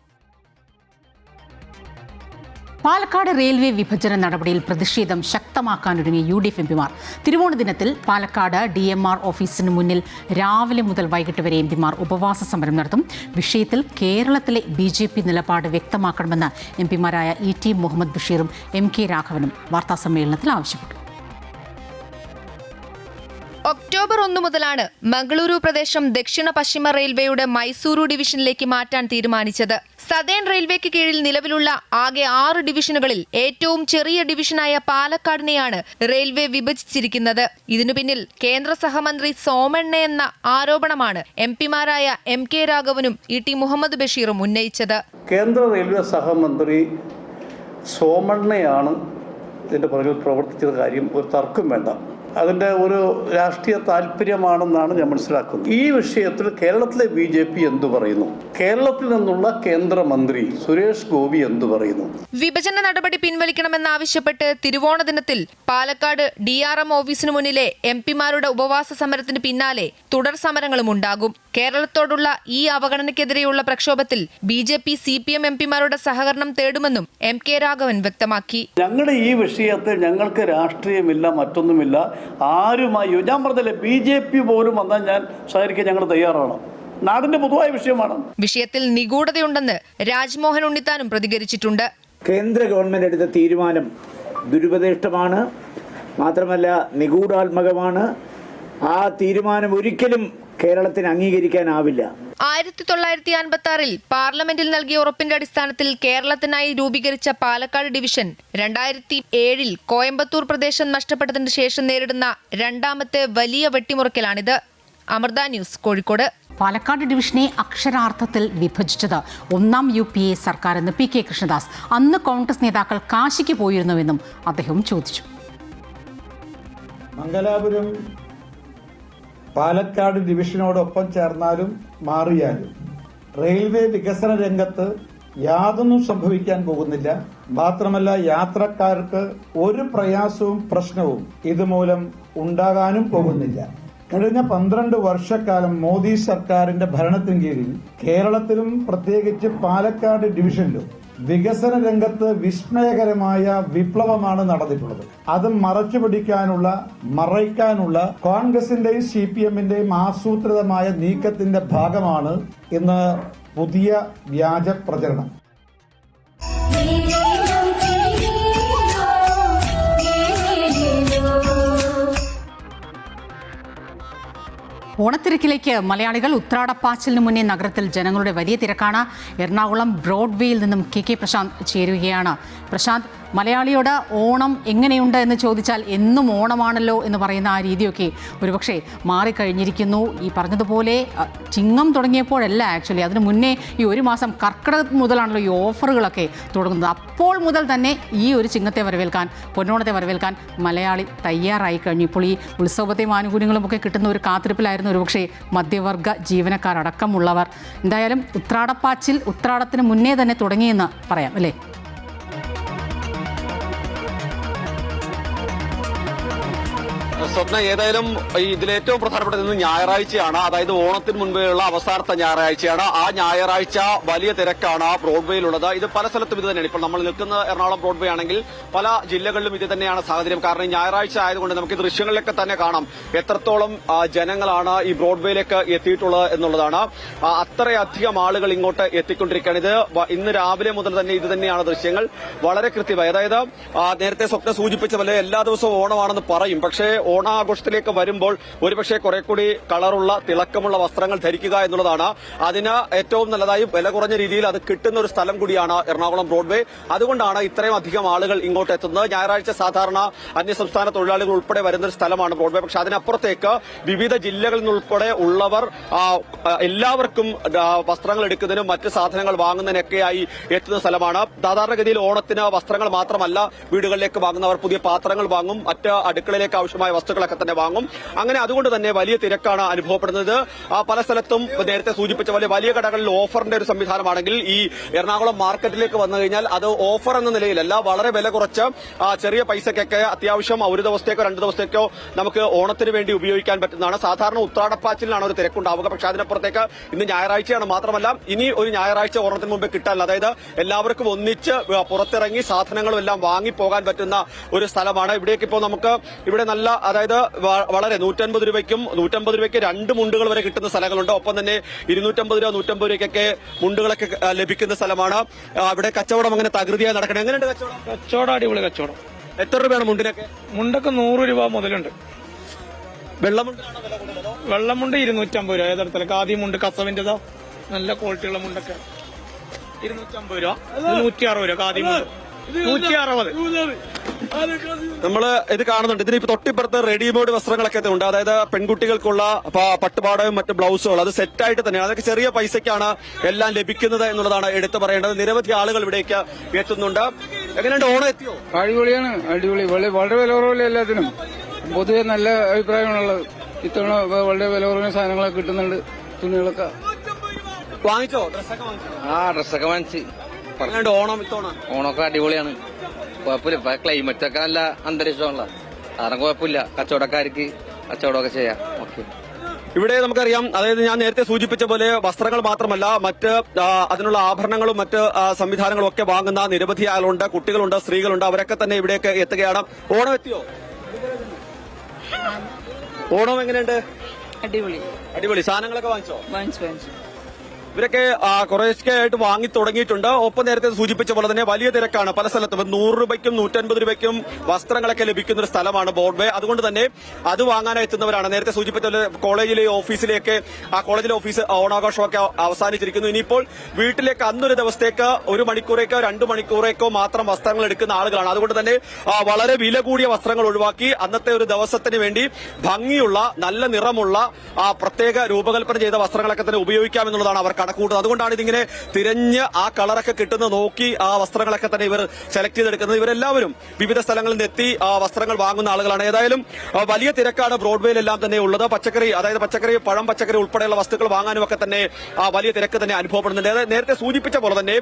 പാലക്കാട് റെയിൽവേ വിഭജന നടപടിയിൽ പ്രതിഷേധം ശക്തമാക്കാനൊരുങ്ങി UDF MPമാർ. തിരുവോണ ദിനത്തിൽ പാലക്കാട് DMR ഓഫീസിന് മുന്നിൽ രാവിലെ മുതൽ വൈകിട്ട് വരെ MPമാർ ഉപവാസ സമരം നടത്തും. വിഷയത്തിൽ കേരളത്തിലെ BJP നിലപാട് വ്യക്തമാക്കണമെന്ന് MPമാരായ ET മുഹമ്മദ് ബഷീറും MK രാഘവനും വാർത്താസമ്മേളനത്തിൽ ആവശ്യപ്പെട്ടു.
ഒക്ടോബർ 1 മുതലാണ് മംഗളൂരു പ്രദേശം ദക്ഷിണ പശ്ചിമ റെയിൽവേയുടെ മൈസൂരു ഡിവിഷനിലേക്ക് മാറ്റാൻ തീരുമാനിച്ചത്. സതേൺ റെയിൽവേക്ക് കീഴിൽ നിലവിലുള്ള ആകെ 6 ഡിവിഷനുകളിൽ ഏറ്റവും ചെറിയ ഡിവിഷനായ പാലക്കാടിനെയാണ് റെയിൽവേ വിഭജിച്ചിരിക്കുന്നത്. ഇതിനു പിന്നിൽ കേന്ദ്ര സഹമന്ത്രി സോമണ്ണ എന്ന ആരോപണമാണ് MPമാരായ MK രാഘവനും ET മുഹമ്മദ് ബഷീറും ഉന്നയിച്ചത്.
കേന്ദ്ര റെയിൽവേ സഹമന്ത്രി സോമണ്ണയാണ് ഇതിന്റെ പുറകിൽ പ്രവർത്തിച്ചത് കാര്യം ഒരു തർക്കം വേണ്ട. അതിൻ്റെ ഒരു രാഷ്ട്രീയ താല്പര്യമാണെന്നാണ് ഞാൻ മനസ്സിലാക്കുന്നത്. ഈ വിഷയത്തിൽ കേരളത്തിലെ BJP എന്തു പറയുന്നു, കേരളത്തിൽ നിന്നുള്ള കേന്ദ്രമന്ത്രി സുരേഷ് ഗോപി എന്തു പറയുന്നു?
വിഭജന നടപടി പിൻവലിക്കണമെന്നാവശ്യപ്പെട്ട് തിരുവോണ ദിനത്തിൽ പാലക്കാട് DRM ഓഫീസിന് മുന്നിലെ MPമാരുടെ ഉപവാസ സമരത്തിന് പിന്നാലെ തുടർ സമരങ്ങളും ഉണ്ടാകും. കേരളത്തോടുള്ള ഈ അവഗണനയ്ക്കെതിരെയുള്ള പ്രക്ഷോഭത്തിൽ BJP CPM MPമാരുടെ സഹകരണം തേടുമെന്നും MK രാഘവൻ വ്യക്തമാക്കി.
ഞങ്ങളുടെ ഈ വിഷയത്തിൽ ഞങ്ങൾക്ക് രാഷ്ട്രീയമില്ല, മറ്റൊന്നുമില്ല. ആരുമായി ഞാൻ പറഞ്ഞില്ലേ, BJP പോലും വന്നാൽ ഞാൻ സഹകരിക്കാൻ ഞങ്ങൾ തയ്യാറാണ്. നാടിന്റെ പൊതുവായ വിഷയമാണ്.
വിഷയത്തിൽ നിഗൂഢതയുണ്ടെന്ന് രാജ്മോഹൻ ഉണ്ണിത്താനും പ്രതികരിച്ചിട്ടുണ്ട്.
കേന്ദ്ര ഗവൺമെന്റ് എടുത്ത തീരുമാനം ദുരുപദേഷ്ടമാണ്, മാത്രമല്ല നിഗൂഢാത്മകമാണ്. ആ തീരുമാനം ഒരിക്കലും കേരളത്തിന് അംഗീകരിക്കാനാവില്ല.
1956 പാർലമെന്റിൽ നൽകിയ ഉറപ്പിന്റെ അടിസ്ഥാനത്തിൽ കേരളത്തിനായി രൂപീകരിച്ച പാലക്കാട് ഡിവിഷൻ 2007 കോയമ്പത്തൂർ പ്രദേശം നഷ്ടപ്പെട്ടതിന് ശേഷം നേരിടുന്ന രണ്ടാമത്തെ വലിയ വെട്ടിമുറിക്കലാണിത്. അമൃത ന്യൂസ്, കോഴിക്കോട്.
പാലക്കാട് ഡിവിഷനെ അക്ഷരാർത്ഥത്തിൽ വിഭജിച്ചത് 1ാം UPA സർക്കാരെന്ന് PK കൃഷ്ണദാസ്. അന്ന് കോൺഗ്രസ് നേതാക്കൾ കാശിക്ക് പോയിരുന്നുവെന്നും അദ്ദേഹം ചോദിച്ചു.
മംഗലാപുരം പാലക്കാട് ഡിവിഷനോടൊപ്പം ചേർന്നാലും മാറിയാലും റെയിൽവേ വികസന രംഗത്ത് യാതൊന്നും സംഭവിക്കാൻ പോകുന്നില്ല. മാത്രമല്ല യാത്രക്കാർക്ക് ഒരു പ്രയാസവും പ്രശ്നവും ഇതുമൂലം ഉണ്ടാകാനും പോകുന്നില്ല. കഴിഞ്ഞ 12 വർഷക്കാലം മോദി സർക്കാരിന്റെ ഭരണത്തിന് കീഴിൽ കേരളത്തിലും പ്രത്യേകിച്ച് പാലക്കാട് ഡിവിഷനിലും വികസന രംഗത്ത് വിസ്മയകരമായ വിപ്ലവമാണ് നടന്നിട്ടുള്ളത്. അത് മറയ്ക്കാനുള്ള കോൺഗ്രസിന്റെയും CPMന്റെയും ആസൂത്രിതമായ നീക്കത്തിന്റെ ഭാഗമാണ് ഇന്ന് പുതിയ വ്യാജ പ്രചരണം.
ഓണത്തിരക്കിലേക്ക് മലയാളികൾ. ഉത്രാടപ്പാച്ചിലിന് മുന്നേ നഗരത്തിൽ ജനങ്ങളുടെ വലിയ തിരക്കാണ്. എറണാകുളം ബ്രോഡ്വേയിൽ നിന്നും KK പ്രശാന്ത് ചേരുകയാണ്. പ്രശാന്ത്, മലയാളിയോട് ഓണം എങ്ങനെയുണ്ട് എന്ന് ചോദിച്ചാൽ എന്നും ഓണമാണല്ലോ എന്ന് പറയുന്ന ആ രീതിയൊക്കെ ഒരുപക്ഷെ മാറിക്കഴിഞ്ഞിരിക്കുന്നു. ഈ പറഞ്ഞതുപോലെ ചിങ്ങം തുടങ്ങിയപ്പോഴല്ല, ആക്ച്വലി അതിന് മുന്നേ ഈ ഒരു മാസം കർക്കിടകം മുതലാണല്ലോ ഈ ഓഫറുകളൊക്കെ തുടങ്ങുന്നത്. അപ്പോൾ മുതൽ തന്നെ ഈ ഒരു ചിങ്ങത്തെ വരവേൽക്കാൻ, പൊന്നോണത്തെ വരവേൽക്കാൻ മലയാളി തയ്യാറായി കഴിഞ്ഞു. ഇപ്പോൾ ഈ ഉത്സവത്തെയും ആനുകൂല്യങ്ങളും ഒക്കെ കിട്ടുന്ന ഒരു കാത്തിരിപ്പിലായിരുന്നു ഒരുപക്ഷെ മധ്യവർഗ ജീവനക്കാരടക്കമുള്ളവർ. എന്തായാലും ഉത്രാടപ്പാച്ചിൽ ഉത്രാടത്തിന് മുന്നേ തന്നെ തുടങ്ങിയെന്ന് പറയാം, അല്ലേ?
സ്വപ്ന, ഏതായാലും ഇതിലേറ്റവും പ്രധാനപ്പെട്ടത് ഇന്ന് ഞായറാഴ്ചയാണ്. അതായത് ഓണത്തിന് മുൻപേയുള്ള അവസാനത്തെ ഞായറാഴ്ചയാണ്. ആ ഞായറാഴ്ച വലിയ തിരക്കാണ് ബ്രോഡ്വേയിലുള്ളത്. ഇത് പല സ്ഥലത്തും ഇത് തന്നെയാണ്. ഇപ്പോൾ നമ്മൾ നിൽക്കുന്ന എറണാകുളം ബ്രോഡ്വേ ആണെങ്കിൽ പല ജില്ലകളിലും ഇത് തന്നെയാണ് സാഹചര്യം. കാരണം ഈ ഞായറാഴ്ച ആയതുകൊണ്ട് നമുക്ക് ദൃശ്യങ്ങളിലൊക്കെ തന്നെ കാണാം എത്രത്തോളം ജനങ്ങളാണ് ഈ ബ്രോഡ്വേയിലേക്ക് എത്തിയിട്ടുള്ളത് എന്നുള്ളതാണ്. അത്രയധികം ആളുകൾ ഇങ്ങോട്ട് എത്തിക്കൊണ്ടിരിക്കുകയാണ്. ഇത് ഇന്ന് രാവിലെ മുതൽ തന്നെ ഇത് തന്നെയാണ് ദൃശ്യങ്ങൾ. വളരെ കൃത്യമായി, അതായത് നേരത്തെ സ്വപ്ന സൂചിപ്പിച്ച പോലെ എല്ലാ ദിവസവും ഓണമാണെന്ന് പറയും. പക്ഷേ ഓണാഘോഷത്തിലേക്ക് വരുമ്പോൾ ഒരുപക്ഷെ കുറെ കൂടി കളറുള്ള തിളക്കമുള്ള വസ്ത്രങ്ങൾ ധരിക്കുക എന്നുള്ളതാണ് അതിന് ഏറ്റവും നല്ലതായി വില കുറഞ്ഞ രീതിയിൽ അത് കിട്ടുന്ന ഒരു സ്ഥലം കൂടിയാണ് എറണാകുളം ബ്രോഡ്വേ. അതുകൊണ്ടാണ് ഇത്രയും അധികം ആളുകൾ ഇങ്ങോട്ട് എത്തുന്നത്. ഞായറാഴ്ച സാധാരണ അന്യസംസ്ഥാന തൊഴിലാളികൾ ഉൾപ്പെടെ വരുന്ന ഒരു സ്ഥലമാണ് ബ്രോഡ്വേ. പക്ഷെ അതിനപ്പുറത്തേക്ക് വിവിധ ജില്ലകളിൽ നിന്നുൾപ്പെടെ ഉള്ളവർ എല്ലാവർക്കും വസ്ത്രങ്ങൾ എടുക്കുന്നതിനും മറ്റ് സാധനങ്ങൾ വാങ്ങുന്നതിനൊക്കെയായി എത്തുന്ന സ്ഥലമാണ്. സാധാരണഗതിയിൽ ഓണത്തിന് വസ്ത്രങ്ങൾ മാത്രമല്ല വീടുകളിലേക്ക് വാങ്ങുന്നവർ പുതിയ പാത്രങ്ങൾ വാങ്ങും, മറ്റ് അടുക്കളയിലേക്ക് ആവശ്യമായ വസ്തുക്കളൊക്കെ തന്നെ വാങ്ങും. അങ്ങനെ അതുകൊണ്ട് തന്നെ വലിയ തിരക്കാണ് അനുഭവപ്പെടുന്നത്. പല സ്ഥലത്തും നേരത്തെ സൂചിപ്പിച്ച പോലെ വലിയ കടകളിൽ ഓഫറിന്റെ ഒരു സംവിധാനമാണെങ്കിൽ ഈ എറണാകുളം മാർക്കറ്റിലേക്ക് വന്നു കഴിഞ്ഞാൽ അത് ഓഫർ എന്ന നിലയിലല്ല, വളരെ വില കുറച്ച് ചെറിയ പൈസക്കൊക്കെ അത്യാവശ്യം ഒരു ദിവസത്തേക്കോ 2 ദിവസത്തേക്കോ നമുക്ക് ഓണത്തിന് വേണ്ടി ഉപയോഗിക്കാൻ പറ്റുന്നതാണ്. സാധാരണ ഉത്രാടപ്പാച്ചിലാണ് ഒരു തിരക്കുണ്ടാവുക. പക്ഷെ അതിനപ്പുറത്തേക്ക് ഇന്ന് ഞായറാഴ്ചയാണ്. മാത്രമല്ല ഇനി ഒരു ഞായറാഴ്ച ഓണത്തിന് മുമ്പ് കിട്ടാനില്ല. അതായത് എല്ലാവർക്കും ഒന്നിച്ച് പുറത്തിറങ്ങി സാധനങ്ങളും എല്ലാം വാങ്ങിപ്പോകാൻ പറ്റുന്ന ഒരു സ്ഥലമാണ്. ഇവിടേക്ക് ഇപ്പോൾ നമുക്ക് ഇവിടെ നല്ല, അതായത് വളരെ 150 രൂപയ്ക്കും 2 മുണ്ടുകൾ വരെ കിട്ടുന്ന സ്ഥലങ്ങളുണ്ട്. ഒപ്പം തന്നെ 250 രൂപ 150 രൂപയ്ക്കൊക്കെ മുണ്ടുകളൊക്കെ ലഭിക്കുന്ന സ്ഥലമാണ്. ഇവിടെ കച്ചവടം അങ്ങനെ തകൃതിയായി നടക്കണം. എങ്ങനെയുണ്ട് കച്ചവടം?
കച്ചവടം അടിപൊളി കച്ചവടം.
എത്ര രൂപയാണ് മുണ്ടിനൊക്കെ?
മുണ്ടൊക്കെ 100 രൂപ മുതലുണ്ട്.
വെള്ളമുണ്ടാണോ വില കൂടുതലോ?
വെള്ളമുണ്ട് 250 രൂപ. ഏതടത്തിലൊക്കെ ആദ്യം മുണ്ട് കസവിന്റെതോ നല്ല ക്വാളിറ്റിയുള്ള മുണ്ടൊക്കെ 250 രൂപ, 160 രൂപ. ആദ്യം മുണ്ട് 160.
നമ്മള് ഇത് കാണുന്നുണ്ട്. ഇതിനിപ്പോ തൊട്ടിപ്പുറത്ത് റെഡിമെയ്ഡ് വസ്ത്രങ്ങളൊക്കെ ഉണ്ട്. അതായത് പെൺകുട്ടികൾക്കുള്ള പട്ടുപാടയും മറ്റ് ബ്ലൗസുകൾ അത് സെറ്റായിട്ട് തന്നെയാണ്. അതൊക്കെ ചെറിയ പൈസയ്ക്കാണ് എല്ലാം ലഭിക്കുന്നത് എന്നുള്ളതാണ് എടുത്തു പറയേണ്ടത്. നിരവധി ആളുകൾ ഇവിടേക്ക് എത്തുന്നുണ്ട്. എങ്ങനെയുണ്ട്, ഓണം എത്തിയോ?
അടിപൊളിയാണ്, അടിപൊളി. വളരെ വില കുറവില്ല എല്ലാത്തിനും. പൊതുവെ നല്ല അഭിപ്രായമാണുള്ളത്. ഇത്തവണ വളരെ വില കുറഞ്ഞ സാധനങ്ങളൊക്കെ കിട്ടുന്നുണ്ട്. തുണികളൊക്കെ
വാങ്ങിച്ചോ? ഡ്രസ്സൊക്കെ വാങ്ങിച്ചോ?
ഡ്രസ്സൊക്കെ വാങ്ങിച്ച്.
ഓണം ഇത്തവണ
ഓണമൊക്കെ അടിപൊളിയാണ്, കുഴപ്പമില്ല. ഇപ്പൊ ക്ലൈമറ്റ് ഒക്കെ നല്ല അന്തരീക്ഷമുള്ള കാരണം കുഴപ്പമില്ല. കച്ചവടക്കാർക്ക് കച്ചവടമൊക്കെ ചെയ്യാം. ഓക്കെ.
ഇവിടെ നമുക്കറിയാം, അതായത് ഞാൻ നേരത്തെ സൂചിപ്പിച്ച പോലെ വസ്ത്രങ്ങൾ മാത്രമല്ല മറ്റ് അതിനുള്ള ആഭരണങ്ങളും മറ്റ് സംവിധാനങ്ങളും ഒക്കെ വാങ്ങുന്ന നിരവധി ആളുണ്ട്. കുട്ടികളുണ്ട്, സ്ത്രീകളുണ്ട്. അവരൊക്കെ തന്നെ ഇവിടേക്ക് എത്തുകയാണ്. ഓണം എത്തിയോ? ഓണം എങ്ങനെയുണ്ട്?
അടിപൊളി.
അടിപൊളി. സാധനങ്ങളൊക്കെ വാങ്ങിച്ചോ?
വാങ്ങിച്ചു.
ഇവരൊക്കെ കുറേശ്ശെ ആയിട്ട് വാങ്ങി തുടങ്ങിയിട്ടുണ്ട്. ഒപ്പം നേരത്തെ സൂചിപ്പിച്ച പോലെ തന്നെ വലിയ തിരക്കാണ് പല സ്ഥലത്തും. 100 രൂപയ്ക്കും 150 രൂപയ്ക്കും വസ്ത്രങ്ങളൊക്കെ ലഭിക്കുന്ന ഒരു സ്ഥലമാണ് ബ്രോഡ്വേ. അതുകൊണ്ട് തന്നെ അത് വാങ്ങാനായി എത്തുന്നവരാണ്. നേരത്തെ സൂചിപ്പിച്ച പോലെ കോളേജിലെ ഓഫീസിലേക്ക്, ആ കോളേജിലെ ഓഫീസ് ഓണാഘോഷമൊക്കെ അവസാനിച്ചിരിക്കുന്നു. ഇനിയിപ്പോൾ വീട്ടിലേക്ക് അന്നൊരു ദിവസത്തേക്ക് 1 മണിക്കൂറേക്കോ 2 മണിക്കൂറേക്കോ മാത്രം വസ്ത്രങ്ങൾ എടുക്കുന്ന ആളുകളാണ്. അതുകൊണ്ട് തന്നെ വളരെ വില കൂടിയ വസ്ത്രങ്ങൾ ഒഴിവാക്കി അന്നത്തെ ഒരു ദിവസത്തിന് വേണ്ടി ഭംഗിയുള്ള നല്ല നിറമുള്ള പ്രത്യേക രൂപകൽപ്പന ചെയ്ത വസ്ത്രങ്ങളൊക്കെ തന്നെ ഉപയോഗിക്കാമെന്നുള്ളതാണ് അവർ കണക്കൂട്ടുന്നത്. അതുകൊണ്ടാണ് ഇതിങ്ങനെ തിരഞ്ഞ് ആ കളറൊക്കെ കിട്ടുന്ന നോക്കി ആ വസ്ത്രങ്ങളൊക്കെ തന്നെ ഇവർ സെലക്ട് ചെയ്തെടുക്കുന്നത്. ഇവരെല്ലാവരും വിവിധ സ്ഥലങ്ങളിൽ നിന്ന് എത്തി വസ്ത്രങ്ങൾ വാങ്ങുന്ന ആളുകളാണ്. ഏതായാലും വലിയ തിരക്കാണ് ബ്രോഡ്വേയിലെല്ലാം തന്നെ ഉള്ളത്. പച്ചക്കറി, അതായത് പഴം പച്ചക്കറി ഉൾപ്പെടെയുള്ള വസ്തുക്കൾ വാങ്ങാനും ഒക്കെ തന്നെ വലിയ തിരക്ക് തന്നെ അനുഭവപ്പെടുന്നുണ്ട്. നേരത്തെ സൂചിപ്പിച്ച പോലെ തന്നെ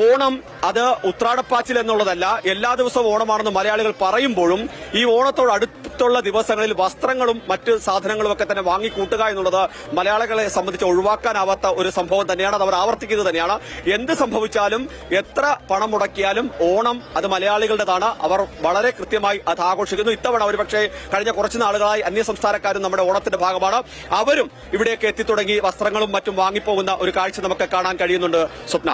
ഓണം അത് ഉത്രാടപ്പാച്ചിൽ എന്നുള്ളതല്ല, എല്ലാ ദിവസവും ഓണമാണെന്ന് മലയാളികൾ പറയുമ്പോഴും ഈ ഓണത്തോട് അടുത്തുള്ള ദിവസങ്ങളിൽ വസ്ത്രങ്ങളും മറ്റ് സാധനങ്ങളും ഒക്കെ തന്നെ വാങ്ങിക്കൂട്ടുക എന്നുള്ളത് മലയാളികളെ സംബന്ധിച്ച് ഒഴിവാക്കാനാവാത്ത ഒരു സംഭവം തന്നെയാണ്. അത് അവർ ആവർത്തിക്കുന്നത് തന്നെയാണ്. എന്ത് സംഭവിച്ചാലും എത്ര പണം മുടക്കിയാലും ഓണം അത് മലയാളികളുടേതാണ്. അവർ വളരെ കൃത്യമായി അത് ആഘോഷിക്കുന്നു. ഇത്തവണ ഒരുപക്ഷെ കഴിഞ്ഞ കുറച്ച് നാളുകളായി അന്യസംസ്ഥാനക്കാരും നമ്മുടെ ഓണത്തിന്റെ ഭാഗമാണ്. അവരും ഇവിടേക്ക് എത്തിത്തുടങ്ങി വസ്ത്രങ്ങളും മറ്റും വാങ്ങിപ്പോകുന്ന ഒരു കാഴ്ച നമുക്ക് കാണാൻ കഴിയുന്നുണ്ട്. സ്വപ്ന,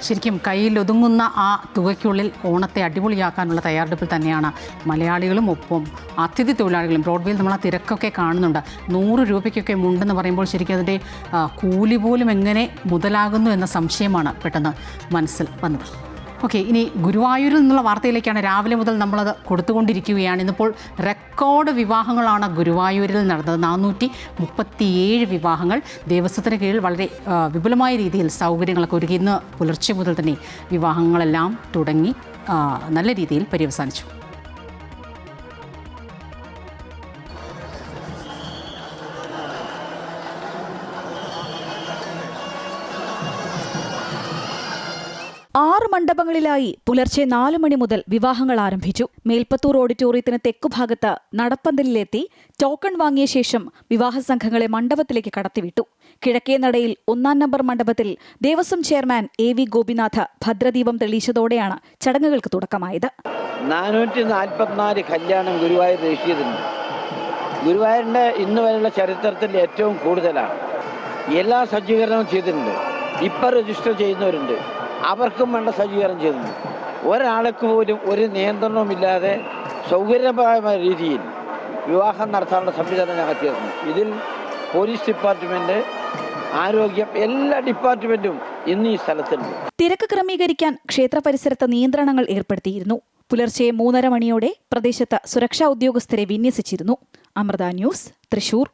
ശരിക്കും കയ്യിലൊതുങ്ങുന്ന ആ തുകയ്ക്കുള്ളിൽ ഓണത്തെ അടിപൊളിയാക്കാനുള്ള തയ്യാറെടുപ്പിൽ തന്നെയാണ് മലയാളികളും ഒപ്പം അതിഥി തൊഴിലാളികളും. ബ്രോഡ്വേയിൽ നമ്മൾ ആ തിരക്കൊക്കെ കാണുന്നുണ്ട്. 100 രൂപയ്ക്കൊക്കെ മുണ്ടെന്ന് പറയുമ്പോൾ ശരിക്കും അതിൻ്റെ കൂലി പോലും എങ്ങനെ മുതലാകുന്നു എന്ന സംശയമാണ് പെട്ടെന്ന് മനസ്സിൽ വന്നത്. ഓക്കെ, ഇനി ഗുരുവായൂരിൽ നിന്നുള്ള വാർത്തയിലേക്കാണ്. രാവിലെ മുതൽ നമ്മളത് കൊടുത്തുകൊണ്ടിരിക്കുകയാണ്. ഇന്നിപ്പോൾ റെക്കോർഡ് വിവാഹങ്ങളാണ് ഗുരുവായൂരിൽ നടന്നത്. 437 വിവാഹങ്ങൾ. ദേവസ്വത്തിന് കീഴിൽ വളരെ വിപുലമായ രീതിയിൽ സൗകര്യങ്ങളൊക്കെ ഒരുക്കി. ഇന്ന് പുലർച്ചെ മുതൽ തന്നെ വിവാഹങ്ങളെല്ലാം തുടങ്ങി നല്ല രീതിയിൽ പര്യവസാനിച്ചു.
ആറ് മണ്ഡപങ്ങളിലായി പുലർച്ചെ 4 മണി മുതൽ വിവാഹങ്ങൾ ആരംഭിച്ചു. മേൽപ്പത്തൂർ ഓഡിറ്റോറിയത്തിന് തെക്കുഭാഗത്ത് നടപ്പന്തലിലെത്തി ടോക്കൺ വാങ്ങിയ ശേഷം വിവാഹ സംഘങ്ങളെ മണ്ഡപത്തിലേക്ക് കടത്തിവിട്ടു. കിഴക്കേ നടയിൽ 1-ാം നമ്പർ മണ്ഡപത്തിൽ ദേവസ്വം ചെയർമാൻ AV ഗോപിനാഥ് ഭദ്രദീപം തെളിയിച്ചതോടെയാണ് ചടങ്ങുകൾക്ക് തുടക്കമായത്.
444 കല്യാണം ഗുരുവായൂർ രജിസ്റ്റർ ചെയ്തിട്ടുണ്ട്. ഗുരുവായൂരിന്റെ ഇന്ന് വരെയുള്ള ചരിത്രത്തിൽ ഏറ്റവും കൂടുതലാണ്. എല്ലാ സജ്ജീകരണവും ചെയ്തിട്ടുണ്ട്. ഇപ്പം രജിസ്റ്റർ ചെയ്യുന്നവരുണ്ട്, അവർക്കും വേണ്ട സജ്ജീകരണം ചെയ്തിട്ടുണ്ട്. ഒരാൾക്ക് പോലും ഒരു നിയന്ത്രണവുമില്ലാതെ സൗകര്യപ്രദമായ രീതിയിൽ വിവാഹം നടത്താനുള്ള സംവിധാനം ഞങ്ങൾ ചേർന്നു. ഇതിൽ പോലീസ് ഡിപ്പാർട്ട്മെന്റ്, ആരോഗ്യം, എല്ലാ ഡിപ്പാർട്ട്മെന്റും ഇന്ന് ഈ സ്ഥലത്തുണ്ട്.
തിരക്ക് ക്രമീകരിക്കാൻ ക്ഷേത്ര പരിസരത്ത് നിയന്ത്രണങ്ങൾ ഏർപ്പെടുത്തിയിരുന്നു. പുലർച്ചെ 3:30 മണിയോടെ പ്രദേശത്ത് സുരക്ഷാ ഉദ്യോഗസ്ഥരെ വിന്യസിച്ചിരുന്നു. അമൃത ന്യൂസ്, തൃശൂർ.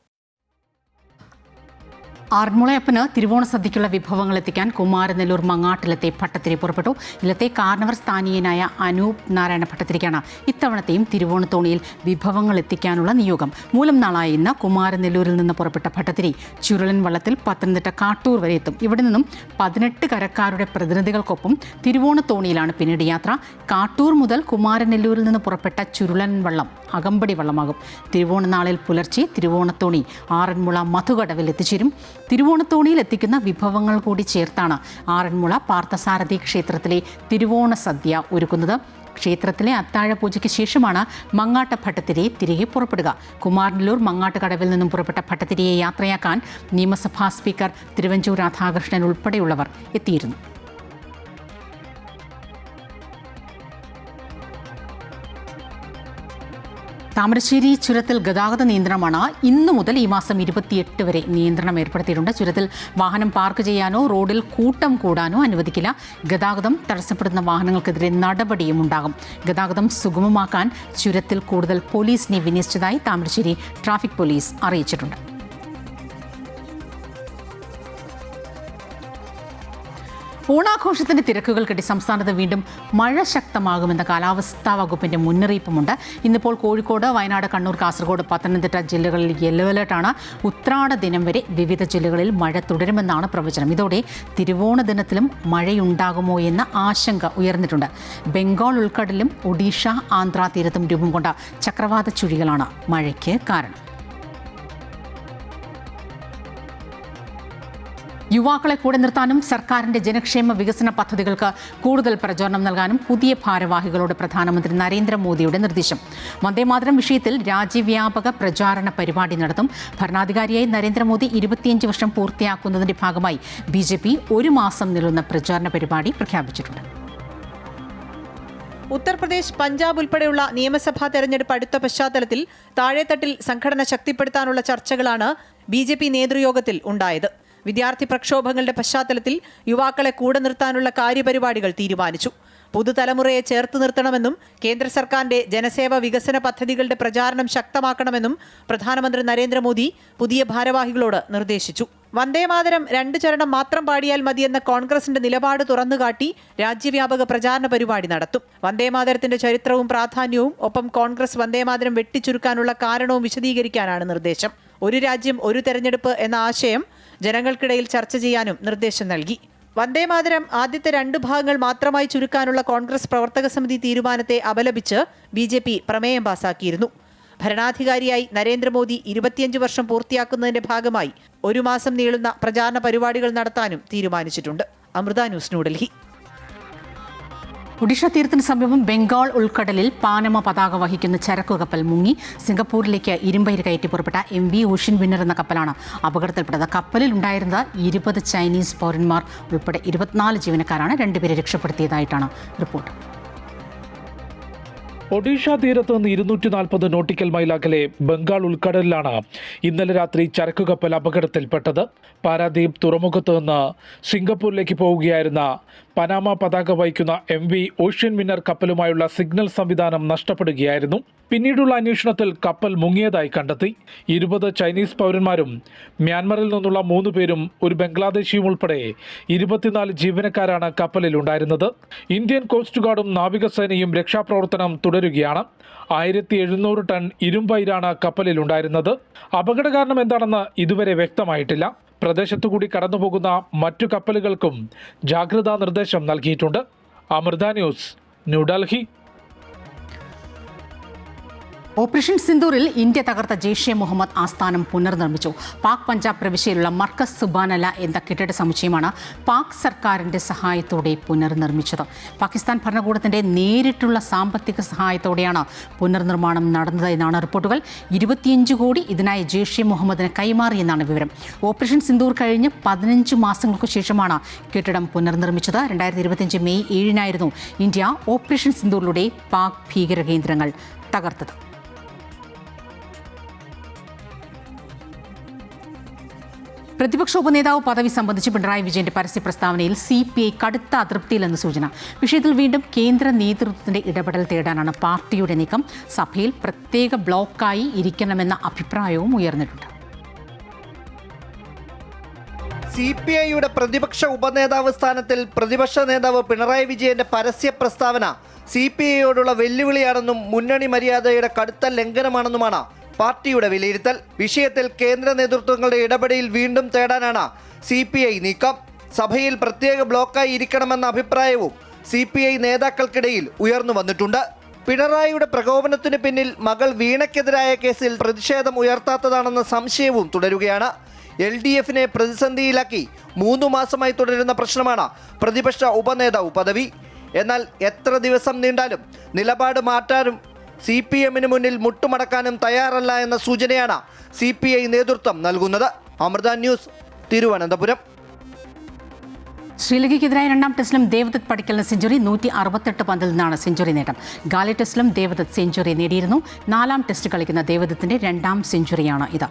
ആറന്മുളയപ്പന് തിരുവോണ സദ്യയ്ക്കുള്ള വിഭവങ്ങൾ എത്തിക്കാൻ കുമാരനെല്ലൂർ മങ്ങാട്ടിലത്തെ ഭട്ടത്തിരി പുറപ്പെട്ടു. ഇല്ലത്തെ കാർണവർ സ്ഥാനീയനായ അനൂപ് നാരായണ ഭട്ടത്തിരിക്കാണ് ഇത്തവണത്തെയും തിരുവോണത്തോണിയിൽ വിഭവങ്ങൾ എത്തിക്കാനുള്ള നിയോഗം. മൂലം നാളായ ഇന്ന് കുമാരനെല്ലൂരിൽ നിന്ന് പുറപ്പെട്ട ഭട്ടത്തിരി ചുരുളൻ വള്ളത്തിൽ പത്തനംതിട്ട കാട്ടൂർ വരെ എത്തും. ഇവിടെ നിന്നും 18 കരക്കാരുടെ പ്രതിനിധികൾക്കൊപ്പം തിരുവോണത്തോണിയിലാണ് പിന്നീട് യാത്ര. കാട്ടൂർ മുതൽ കുമാരനെല്ലൂരിൽ നിന്ന് പുറപ്പെട്ട ചുരുളൻ വള്ളം അകമ്പടി വള്ളമാകും. തിരുവോണ നാളിൽ പുലർച്ചെ തിരുവോണത്തോണി ആറന്മുള മധുകടവിൽ എത്തിച്ചേരും. തിരുവോണത്തോണിയിൽ എത്തിക്കുന്ന വിഭവങ്ങൾ കൂടി ചേർത്താണ് ആറന്മുള പാർത്ഥസാരഥി ക്ഷേത്രത്തിലെ തിരുവോണ സദ്യ ഒരുക്കുന്നത്. ക്ഷേത്രത്തിലെ അത്താഴ പൂജയ്ക്ക് ശേഷമാണ് മങ്ങാട്ട് ഭട്ടത്തിരി തിരികെ പുറപ്പെടുക. കുമാരനെല്ലൂർ മങ്ങാട്ട് കടവിൽ നിന്നും പുറപ്പെട്ട ഭട്ടത്തിരിയെ യാത്രയാക്കാൻ നിയമസഭാ സ്പീക്കർ തിരുവഞ്ചൂർ രാധാകൃഷ്ണൻ ഉൾപ്പെടെയുള്ളവർ എത്തിയിരുന്നു. താമരശ്ശേരി ചുരത്തിൽ ഗതാഗത നിയന്ത്രണമാണ്. ഇന്നു മുതൽ ഈ മാസം 28 വരെ നിയന്ത്രണം ഏർപ്പെടുത്തിയിട്ടുണ്ട്. ചുരത്തിൽ വാഹനം പാർക്ക് ചെയ്യാനോ റോഡിൽ കൂട്ടം കൂടാനോ അനുവദിക്കില്ല. ഗതാഗതം തടസ്സപ്പെടുന്ന വാഹനങ്ങൾക്കെതിരെ നടപടിയും ഉണ്ടാകും. ഗതാഗതം സുഗമമാക്കാൻ ചുരത്തിൽ കൂടുതൽ പോലീസിനെ വിന്യസിച്ചതായി താമരശ്ശേരി ട്രാഫിക് പോലീസ് അറിയിച്ചിട്ടുണ്ട്. ഓണാഘോഷത്തിന്റെ തിരക്കുകൾക്കിടെ സംസ്ഥാനത്ത് വീണ്ടും മഴ ശക്തമാകുമെന്ന കാലാവസ്ഥാ വകുപ്പിന്റെ മുന്നറിയിപ്പുമുണ്ട്. ഇന്നിപ്പോൾ കോഴിക്കോട്, വയനാട്, കണ്ണൂർ, കാസർഗോഡ്, പത്തനംതിട്ട ജില്ലകളിൽ യെല്ലോ അലർട്ടാണ്. ഉത്രാട ദിനം വരെ വിവിധ ജില്ലകളിൽ മഴ തുടരുമെന്നാണ് പ്രവചനം. ഇതോടെ തിരുവോണ ദിനത്തിലും മഴയുണ്ടാകുമോ എന്ന ആശങ്ക ഉയർന്നിട്ടുണ്ട്. ബംഗാൾ ഉൾക്കടലിലും ഒഡീഷ, ആന്ധ്ര തീരത്തും രൂപം കൊണ്ട ചക്രവാത ചുഴികളാണ് മഴയ്ക്ക് കാരണം. യുവാക്കളെ കൂടെ നിർത്താനും സർക്കാരിന്റെ ജനക്ഷേമ വികസന പദ്ധതികൾക്ക് കൂടുതൽ പ്രചോദനം നൽകാനും പുതിയ ഭാരവാഹികളോട് പ്രധാനമന്ത്രി നരേന്ദ്രമോദിയുടെ നിർദ്ദേശം. വന്ദേമാതരം വിഷയത്തിൽ രാജ്യവ്യാപക പ്രചാരണ പരിപാടി നടത്തും. ഭരണാധികാരിയായി നരേന്ദ്രമോദി 25 വർഷം പൂർത്തിയാക്കുന്നതിന്റെ ഭാഗമായി BJP 1 മാസം നീളുന്ന പ്രചാരണ പരിപാടി പ്രഖ്യാപിച്ചിട്ടുണ്ട്.
ഉത്തർപ്രദേശ്, പഞ്ചാബ് ഉൾപ്പെടെയുള്ള നിയമസഭാ തെരഞ്ഞെടുപ്പ് അടുത്ത പശ്ചാത്തലത്തിൽ താഴെത്തട്ടിൽ സംഘടന ശക്തിപ്പെടുത്താനുള്ള ചർച്ചകളാണ് BJP നേതൃയോഗത്തിൽ ഉണ്ടായത്. വിദ്യാർത്ഥി പ്രക്ഷോഭങ്ങളുടെ പശ്ചാത്തലത്തിൽ യുവാക്കളെ കൂടെ നിർത്താനുള്ള കാര്യപരിപാടികൾ തീരുമാനിച്ചു. പുതുതലമുറയെ ചേർത്ത് നിർത്തണമെന്നും കേന്ദ്ര സർക്കാരിന്റെ ജനസേവ വികസന പദ്ധതികളുടെ പ്രചാരണം ശക്തമാക്കണമെന്നും പ്രധാനമന്ത്രി നരേന്ദ്രമോദി പുതിയ ഭാരവാഹികളോട് നിർദ്ദേശിച്ചു. വന്ദേമാതരം 2 ചരണം മാത്രം പാടിയാൽ മതിയെന്ന കോൺഗ്രസിന്റെ നിലപാട് തുറന്നുകാട്ടി രാജ്യവ്യാപക പ്രചാരണ പരിപാടി നടത്തും. വന്ദേമാതരത്തിന്റെ ചരിത്രവും പ്രാധാന്യവും ഒപ്പം കോൺഗ്രസ് വന്ദേമാതരം വെട്ടിച്ചുരുക്കാനുള്ള കാരണവും വിശദീകരിക്കാനാണ് നിർദ്ദേശം. ഒരു രാജ്യം ഒരു തെരഞ്ഞെടുപ്പ് എന്ന ആശയം ജനങ്ങൾക്കിടയിൽ ചർച്ച ചെയ്യാനും നിർദ്ദേശം നൽകി. വന്ദേമാതരം ആദ്യത്തെ 2 ഭാഗങ്ങൾ മാത്രമായി ചുരുക്കാനുള്ള കോൺഗ്രസ് പ്രവർത്തക സമിതി തീരുമാനത്തെ അപലപിച്ച് BJP പ്രമേയം പാസാക്കിയിരുന്നു. ഭരണാധികാരിയായി നരേന്ദ്രമോദി 25 വർഷം പൂർത്തിയാക്കുന്നതിന്റെ ഭാഗമായി 1 മാസം നീളുന്ന പ്രചാരണ പരിപാടികൾ നടത്താനും തീരുമാനിച്ചിട്ടുണ്ട്. അമൃത ന്യൂസ്, ന്യൂഡൽഹി.
ഒഡീഷ തീരത്തിന് സമീപം ബംഗാൾ ഉൾക്കടലിൽ പാനമ പതാക വഹിക്കുന്ന ചരക്കു കപ്പൽ മുങ്ങി. സിംഗപ്പൂരിലേക്ക് ഇരുമ്പയിര് കയറ്റി പുറപ്പെട്ട MV ഓഷ്യൻ വിന്നർ എന്ന കപ്പലാണ് അപകടത്തിൽപ്പെട്ടത്. കപ്പലിൽ ഉണ്ടായിരുന്നത് 20 ചൈനീസ് പൗരന്മാർ ഉൾപ്പെടെ 24 ജീവനക്കാരാണ്. 2 പേരെ രക്ഷപ്പെടുത്തിയതായിട്ടാണ് റിപ്പോർട്ട്.
ഒഡീഷ തീരത്ത് നിന്ന് 240 നോട്ടിക്കൽ മൈൽ അകലെ ബംഗാൾ ഉൾക്കടലിലാണ് ഇന്നലെ രാത്രി ചരക്ക് കപ്പൽ അപകടത്തിൽപ്പെട്ടത്. പാരാദ്വീപ് തുറമുഖത്ത് നിന്ന് സിംഗപ്പൂരിലേക്ക് പോവുകയായിരുന്ന പനാമ പതാക വഹിക്കുന്ന MV ഓഷ്യൻ വിന്നർ കപ്പലുമായുള്ള സിഗ്നൽ സംവിധാനം നഷ്ടപ്പെടുകയായിരുന്നു. പിന്നീടുള്ള അന്വേഷണത്തിൽ കപ്പൽ മുങ്ങിയതായി കണ്ടെത്തി. 20 ചൈനീസ് പൗരന്മാരും മ്യാൻമറിൽ നിന്നുള്ള 3 പേരും ഒരു ബംഗ്ലാദേശിയും ഉൾപ്പെടെ 24 ജീവനക്കാരാണ് കപ്പലിലുണ്ടായിരുന്നത്. ഇന്ത്യൻ കോസ്റ്റ് ഗാർഡും നാവികസേനയും രക്ഷാപ്രവർത്തനം തുടരുകയാണ്. 1700 ടൺ ഇരുമ്പയിരാണ് കപ്പലിലുണ്ടായിരുന്നത്. അപകട കാരണം എന്താണെന്ന് ഇതുവരെ വ്യക്തമായിട്ടില്ല. പ്രദേശത്തുകൂടി കടന്നുപോകുന്ന മറ്റു കപ്പലുകൾക്കും ജാഗ്രതാ നിർദ്ദേശം നൽകിയിട്ടുണ്ട്. അമൃത ന്യൂസ്, ന്യൂഡൽഹി.
ഓപ്പറേഷൻ സിന്ദൂറിൽ ഇന്ത്യ തകർത്ത ജെയ്ഷെ മുഹമ്മദ് ആസ്ഥാനം പുനർനിർമ്മിച്ചു. പാക് പഞ്ചാബ് പ്രവിശ്യയിലുള്ള മർക്കസ് സുബാനല എന്ന കെട്ടിട സമുച്ചയമാണ് പാക് സർക്കാരിൻ്റെ സഹായത്തോടെ പുനർനിർമ്മിച്ചത്. പാകിസ്ഥാൻ ഭരണകൂടത്തിൻ്റെ നേരിട്ടുള്ള സാമ്പത്തിക സഹായത്തോടെയാണ് പുനർനിർമ്മാണം നടന്നത് എന്നാണ് റിപ്പോർട്ടുകൾ. 25 കോടി ഇതിനായി ജെയ്ഷെ മുഹമ്മദിന് കൈമാറിയെന്നാണ് വിവരം. ഓപ്പറേഷൻ സിന്ദൂർ കഴിഞ്ഞ് 15 മാസങ്ങൾക്കു ശേഷമാണ് കെട്ടിടം പുനർനിർമ്മിച്ചത്. 2025 മെയ് 7-നായിരുന്നു ഇന്ത്യ ഓപ്പറേഷൻ സിന്ദൂറിലൂടെ പാക് ഭീകര കേന്ദ്രങ്ങൾ തകർത്തത്. പ്രതിപക്ഷ ഉപനേതാവ് പദവി സംബന്ധിച്ച് പിണറായി വിജയന്റെ പരസ്യ പ്രസ്താവനയിൽ CPI കടുത്ത അതൃപ്തിയിലെന്ന് സൂചന. വിഷയത്തിൽ വീണ്ടും കേന്ദ്ര നേതൃത്വത്തിന്റെ ഇടപെടൽ തേടാനാണ് പാർട്ടിയുടെ നീക്കം. സഭയിൽ പ്രത്യേക ബ്ലോക്കായി ഇരിക്കണമെന്ന അഭിപ്രായവും ഉയർന്നിട്ടുണ്ട്.
CPIയുടെ പ്രതിപക്ഷ ഉപനേതാവ് സ്ഥാനത്തിൽ പ്രതിപക്ഷ നേതാവ് പിണറായി വിജയന്റെ പരസ്യ പ്രസ്താവന CPIയോടുള്ള വെല്ലുവിളിയാണെന്നും മുന്നണി മര്യാദയുടെ കടുത്ത ലംഘനമാണെന്നുമാണ് പാർട്ടിയുടെ വിലയിരുത്തൽ. വിഷയത്തിൽ കേന്ദ്ര നേതൃത്വങ്ങളുടെ ഇടപെടൽ വീണ്ടും തേടാനാണ് CPI നീക്കം. സഭയിൽ പ്രത്യേക ബ്ലോക്കായി ഇരിക്കണമെന്ന അഭിപ്രായവും CPI നേതാക്കൾക്കിടയിൽ ഉയർന്നു വന്നിട്ടുണ്ട്. പിണറായിയുടെ പ്രകോപനത്തിന് പിന്നിൽ മകൾ വീണയ്ക്കെതിരായ കേസിൽ പ്രതിഷേധം ഉയർത്താത്തതാണെന്ന സംശയവും തുടരുകയാണ്. LDFനെ പ്രതിസന്ധിയിലാക്കി 3 മാസമായി തുടരുന്ന പ്രശ്നമാണ് പ്രതിപക്ഷ ഉപനേതാവ് പദവി. എന്നാൽ എത്ര ദിവസം നീണ്ടാലും നിലപാട് മാറ്റാനും CPMന് മുന്നിൽ മുട്ടുമടക്കാനും തയ്യാറല്ല എന്ന സൂചനയാണ് CPI നേതൃത്വം നൽകുന്നത്. അമൃത ന്യൂസ്, തിരുവനന്തപുരം.
ശ്രീലങ്കയ്ക്കെതിരായ 2ാം ടെസ്റ്റിലും ദേവദത്ത് പടിക്കലിന് സെഞ്ചുറി. 168 പന്തിൽ നിന്നാണ് സെഞ്ചുറി നേട്ടം. ഗാലി ടെസ്റ്റിലും ദേവദത്ത് സെഞ്ചുറി നേടിയിരുന്നു. 4ാം ടെസ്റ്റ് കളിക്കുന്ന ദേവദത്തിന്റെ 2ാം സെഞ്ചുറിയാണ് ഇത്.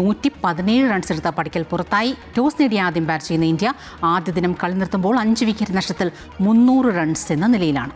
117 റൺസ് എടുത്ത പടിക്കൽ പുറത്തായി. ടോസ് നേടി ആദ്യം ബാറ്റ് ചെയ്യുന്ന ഇന്ത്യ ആദ്യ ദിനം കളി നിർത്തുമ്പോൾ 5 വിക്കറ്റ് നഷ്ടത്തിൽ 300 റൺസ് എന്ന നിലയിലാണ്.